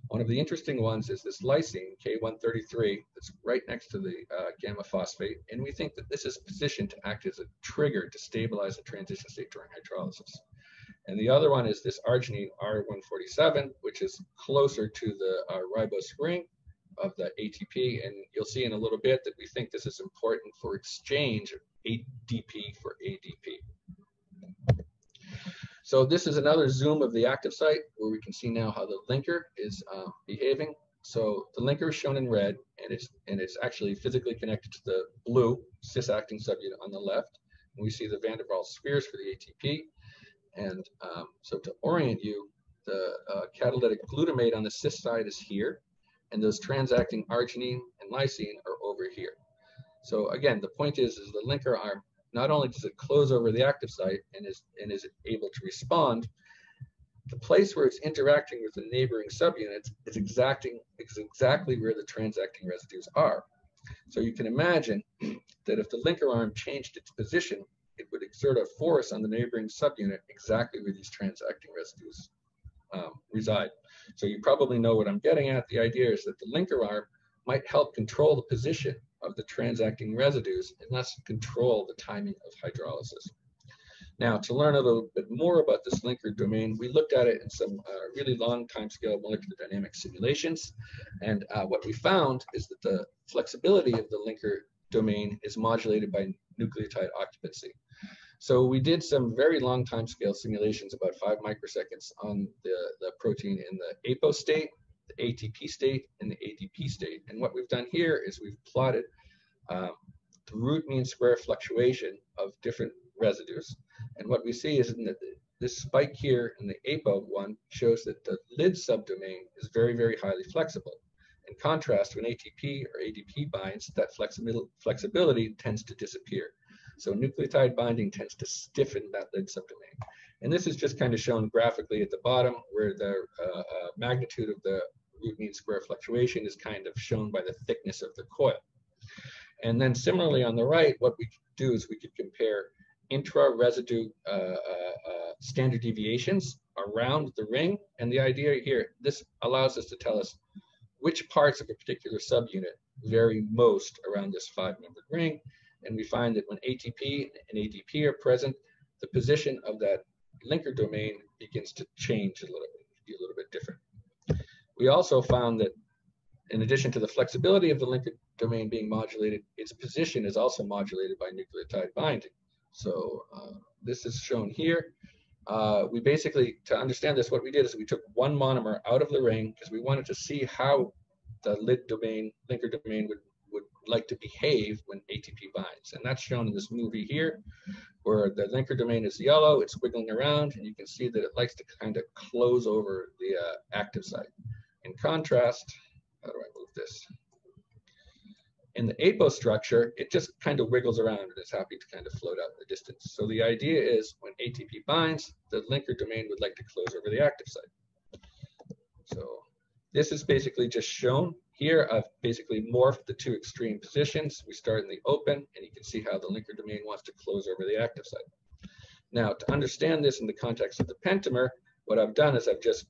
One of the interesting ones is this lysine, K133, that's right next to the gamma phosphate, and we think that this is positioned to act as a trigger to stabilize the transition state during hydrolysis. And the other one is this arginine, R147, which is closer to the ribose ring of the ATP, and you'll see in a little bit that we think this is important for exchange of ADP for ADP. So this is another zoom of the active site where we can see now how the linker is behaving. So the linker is shown in red, and it's actually physically connected to the blue cis-acting subunit on the left. And we see the van der Waals spheres for the ATP. And so to orient you, the catalytic glutamate on the cis side is here, and those transacting arginine and lysine are over here. So again, the point is the linker arm, not only does it close over the active site and is able to respond, the place where it's interacting with the neighboring subunits is exactly where the transacting residues are. So you can imagine that if the linker arm changed its position, it would exert a force on the neighboring subunit exactly where these transacting residues reside. So you probably know what I'm getting at. The idea is that the linker arm might help control the position of the transacting residues and thus control the timing of hydrolysis. Now, to learn a little bit more about this linker domain, we looked at it in some really long timescale molecular dynamics simulations. And what we found is that the flexibility of the linker domain is modulated by nucleotide occupancy. So we did some very long timescale simulations, about 5 microseconds, on the protein in the APO state, the ATP state, and the ADP state. And what we've done here is we've plotted the root mean square fluctuation of different residues. And what we see is that this spike here in the APO one shows that the lid subdomain is very, very highly flexible. In contrast, when ATP or ADP binds, that flexibility tends to disappear. So nucleotide binding tends to stiffen that lid subdomain. And this is just kind of shown graphically at the bottom, where the magnitude of the root mean square fluctuation is kind of shown by the thickness of the coil. And then similarly on the right, what we could do is we could compare intra-residue standard deviations around the ring. And the idea here, this allows us to tell us which parts of a particular subunit vary most around this 5-membered ring. And we find that when ATP and ADP are present, the position of that linker domain begins to change a little bit, be a little bit different. We also found that in addition to the flexibility of the linker domain being modulated, its position is also modulated by nucleotide binding. So this is shown here. We basically, to understand this, what we did is we took one monomer out of the ring because we wanted to see how the linker domain would like to behave when ATP binds. And that's shown in this movie here, where the linker domain is yellow, it's wiggling around, and you can see that it likes to kind of close over the active site. In contrast, how do I move this? In the apo structure, it just kind of wiggles around and is happy to kind of float out in the distance. So the idea is when ATP binds, the linker domain would like to close over the active site. So this is basically just shown here. I've basically morphed the two extreme positions. We start in the open, and you can see how the linker domain wants to close over the active site. Now, to understand this in the context of the pentamer, what I've done is I've just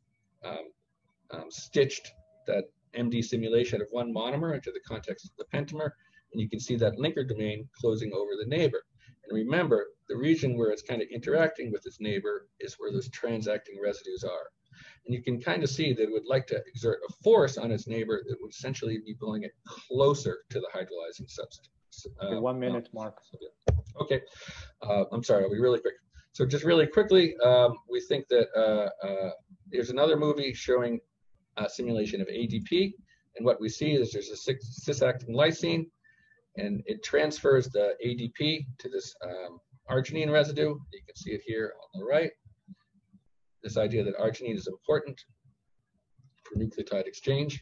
stitched that MD simulation of one monomer into the context of the pentamer, and you can see that linker domain closing over the neighbor. And remember, the region where it's kind of interacting with its neighbor is where those transacting residues are. And you can kind of see that it would like to exert a force on its neighbor that would essentially be pulling it closer to the hydrolyzing substance. 1 minute, Mark. Okay, I'm sorry, I'll be really quick. So just really quickly, we think that there's another movie showing simulation of ADP, and what we see is there's a cis-acting lysine, and it transfers the ADP to this arginine residue. You can see it here on the right. This idea that arginine is important for nucleotide exchange,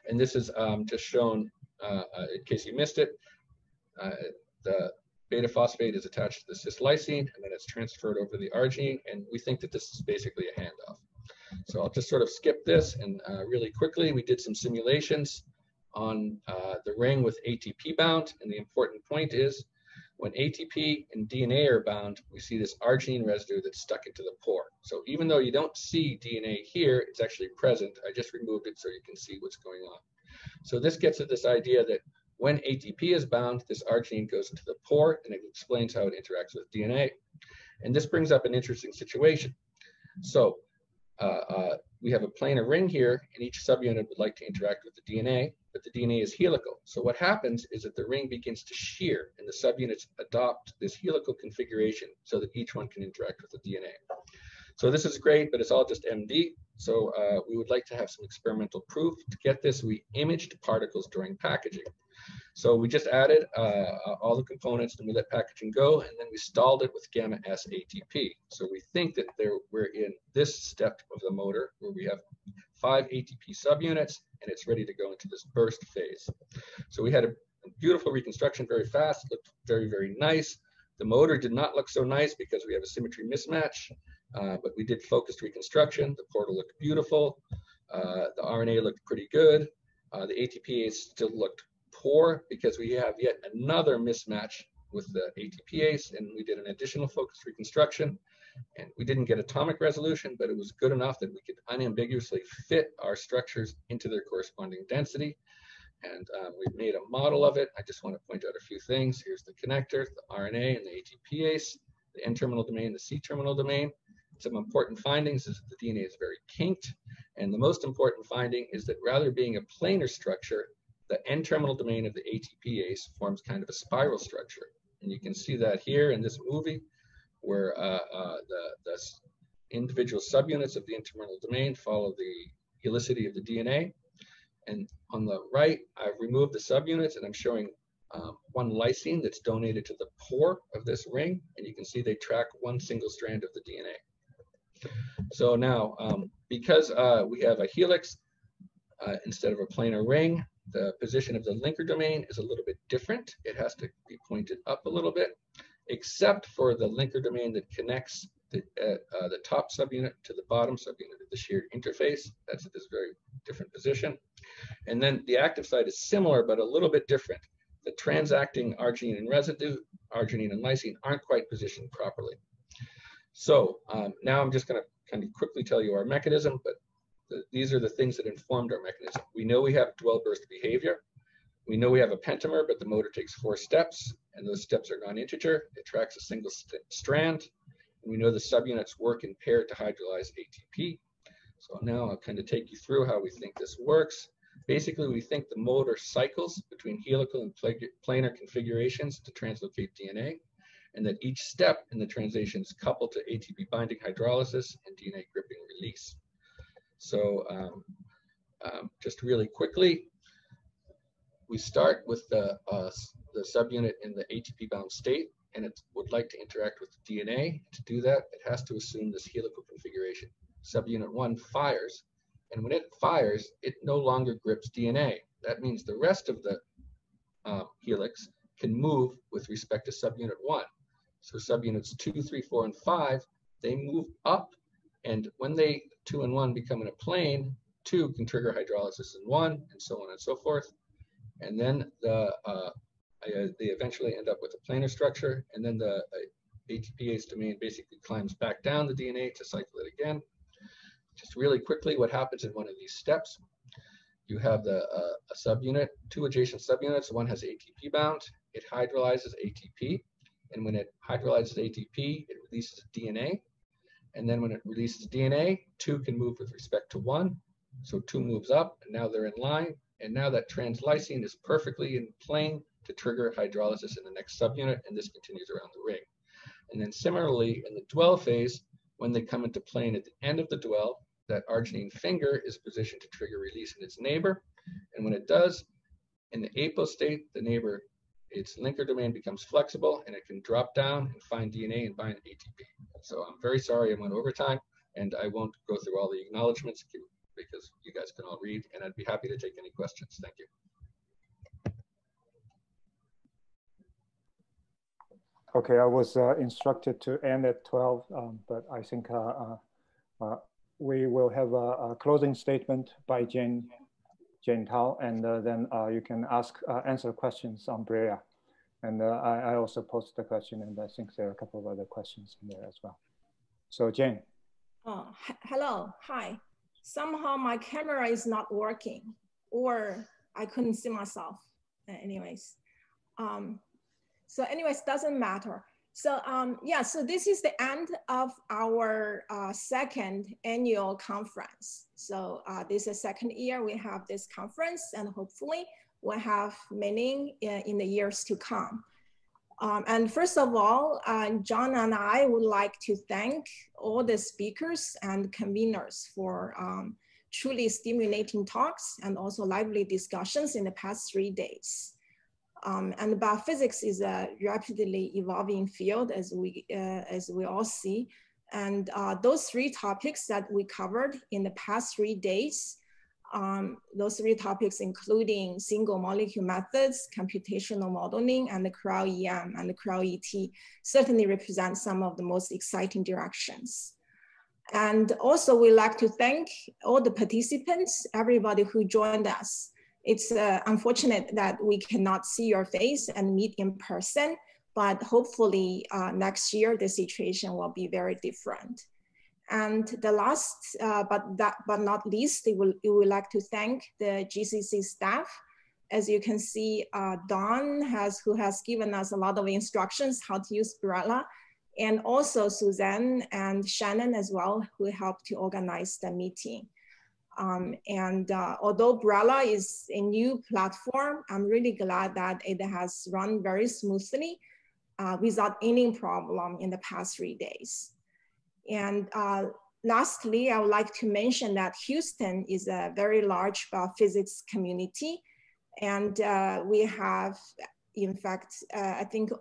and this is just shown in case you missed it. The beta phosphate is attached to the cis lysine, and then it's transferred over the arginine, and we think that this is basically a handoff. So I'll just sort of skip this, and really quickly, we did some simulations on the ring with ATP bound, and the important point is when ATP and DNA are bound, we see this arginine residue that's stuck into the pore. So even though you don't see DNA here, it's actually present. I just removed it so you can see what's going on. So this gets at this idea that when ATP is bound, this arginine goes into the pore, and it explains how it interacts with DNA. And this brings up an interesting situation. So we have a planar ring here, and each subunit would like to interact with the DNA, but the DNA is helical. So what happens is that the ring begins to shear, and the subunits adopt this helical configuration so that each one can interact with the DNA. So this is great, but it's all just MD. So we would like to have some experimental proof. To get this, we imaged particles during packaging. So we just added all the components, and we let packaging go, and then we stalled it with gamma S ATP. So we think that we're in this step of the motor where we have 5 ATP subunits, and it's ready to go into this burst phase. So we had a beautiful reconstruction very fast. It looked very, very nice. The motor did not look so nice because we have a symmetry mismatch, but we did focused reconstruction. The portal looked beautiful. The RNA looked pretty good. The ATPase still looked poor because we have yet another mismatch with the ATPase, and we did an additional focused reconstruction, and we didn't get atomic resolution, but it was good enough that we could unambiguously fit our structures into their corresponding density. And we've made a model of it. I just want to point out a few things. Here's the connector, the RNA and the ATPase, the N-terminal domain, the C-terminal domain. Some important findings is that the DNA is very kinked, and the most important finding is that rather being a planar structure, the N-terminal domain of the ATPase forms kind of a spiral structure. And you can see that here in this movie where the individual subunits of the N-terminal domain follow the helicity of the DNA. And on the right, I've removed the subunits, and I'm showing one lysine that's donated to the pore of this ring. And you can see they track one single strand of the DNA. So now, because we have a helix instead of a planar ring, the position of the linker domain is a little bit different. It has to be pointed up a little bit, except for the linker domain that connects the top subunit to the bottom subunit of the shared interface. That's at this very different position. And then the active site is similar, but a little bit different. The transacting arginine and residue, arginine and lysine, aren't quite positioned properly. So now I'm just going to kind of quickly tell you our mechanism, but these are the things that informed our mechanism. We know we have dwell burst behavior. We know we have a pentamer, but the motor takes 4 steps, and those steps are non-integer. It tracks a single strand. And we know the subunits work in pair to hydrolyze ATP. So now I'll kind of take you through how we think this works. Basically, we think the motor cycles between helical and planar configurations to translocate DNA, and that each step in the translation is coupled to ATP binding hydrolysis and DNA gripping release. So just really quickly, we start with the subunit in the ATP-bound state, and it would like to interact with the DNA. To do that, it has to assume this helical configuration. Subunit 1 fires, and when it fires, it no longer grips DNA. That means the rest of the helix can move with respect to subunit 1. So subunits 2, 3, 4, and 5, they move up, and when they 2 and 1 become in a plane, 2 can trigger hydrolysis in 1, and so on and so forth. And then they eventually end up with a planar structure, and then the ATPase domain basically climbs back down the DNA to cycle it again. Just really quickly, what happens in one of these steps, you have a subunit, 2 adjacent subunits. One has ATP bound. It hydrolyzes ATP, and when it hydrolyzes ATP, it releases DNA. And then when it releases DNA, 2 can move with respect to 1. So 2 moves up, and now they're in line. And now that translysine is perfectly in plane to trigger hydrolysis in the next subunit, and this continues around the ring. And then similarly, in the dwell phase, when they come into plane at the end of the dwell, that arginine finger is positioned to trigger release in its neighbor. And when it does, in the apo state, the neighbor, its linker domain becomes flexible, and it can drop down and find DNA and bind ATP. So I'm very sorry I went over time, and I won't go through all the acknowledgements because you guys can all read, and I'd be happy to take any questions. Thank you. Okay, I was instructed to end at 12, but I think we will have a closing statement by Jane Tao, and then you can answer questions on Brea. And I also posted the question, and I think there are a couple of other questions in there as well. So Jane. Hello, hi. Somehow my camera is not working, or I couldn't see myself. Anyways, doesn't matter. So yeah, so this is the end of our second annual conference. So this is second year we have this conference, and hopefully we'll have many in the years to come. And first of all, John and I would like to thank all the speakers and conveners for truly stimulating talks and also lively discussions in the past 3 days. And biophysics is a rapidly evolving field, as we all see. And those 3 topics that we covered in the past 3 days, those 3 topics including single molecule methods, computational modeling, and the cryo-EM and the cryo-ET certainly represent some of the most exciting directions. And also we'd like to thank all the participants, everybody who joined us. It's unfortunate that we cannot see your face and meet in person, but hopefully next year the situation will be very different. And the last, but not least, we would like to thank the GCC staff. As you can see, Dawn who has given us a lot of instructions how to use BRELA, and also Suzanne and Shannon as well, who helped to organize the meeting. Although BRELA is a new platform, I'm really glad that it has run very smoothly without any problem in the past 3 days. And lastly, I would like to mention that Houston is a very large biophysics community. And we have, in fact, I think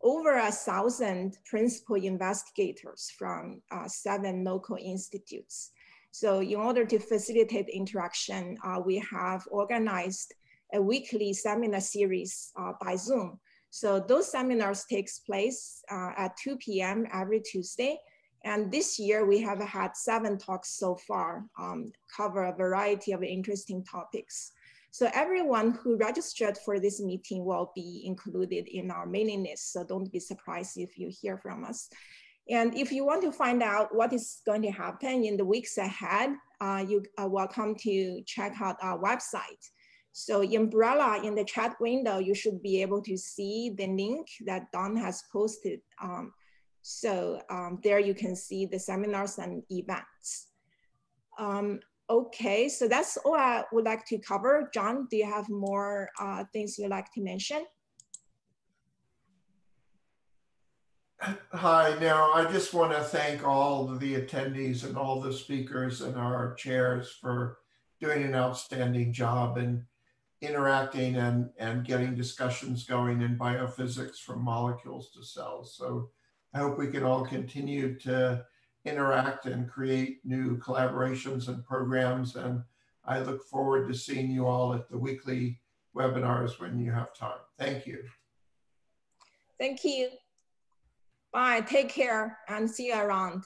over 1,000 principal investigators from 7 local institutes. So in order to facilitate interaction, we have organized a weekly seminar series by Zoom. So those seminars takes place at 2 p.m. every Tuesday. And this year we have had 7 talks so far, cover a variety of interesting topics. So everyone who registered for this meeting will be included in our mailing list. So don't be surprised if you hear from us. And if you want to find out what is going to happen in the weeks ahead, you are welcome to check out our website. So Umbrella, in the chat window, you should be able to see the link that Don has posted. There you can see the seminars and events. Okay, so that's all I would like to cover. John, do you have more things you'd like to mention? Hi, now I just want to thank all of the attendees and all the speakers and our chairs for doing an outstanding job and interacting and getting discussions going in biophysics from molecules to cells. So I hope we can all continue to interact and create new collaborations and programs. And I look forward to seeing you all at the weekly webinars when you have time. Thank you. Thank you. Bye, take care and see you around.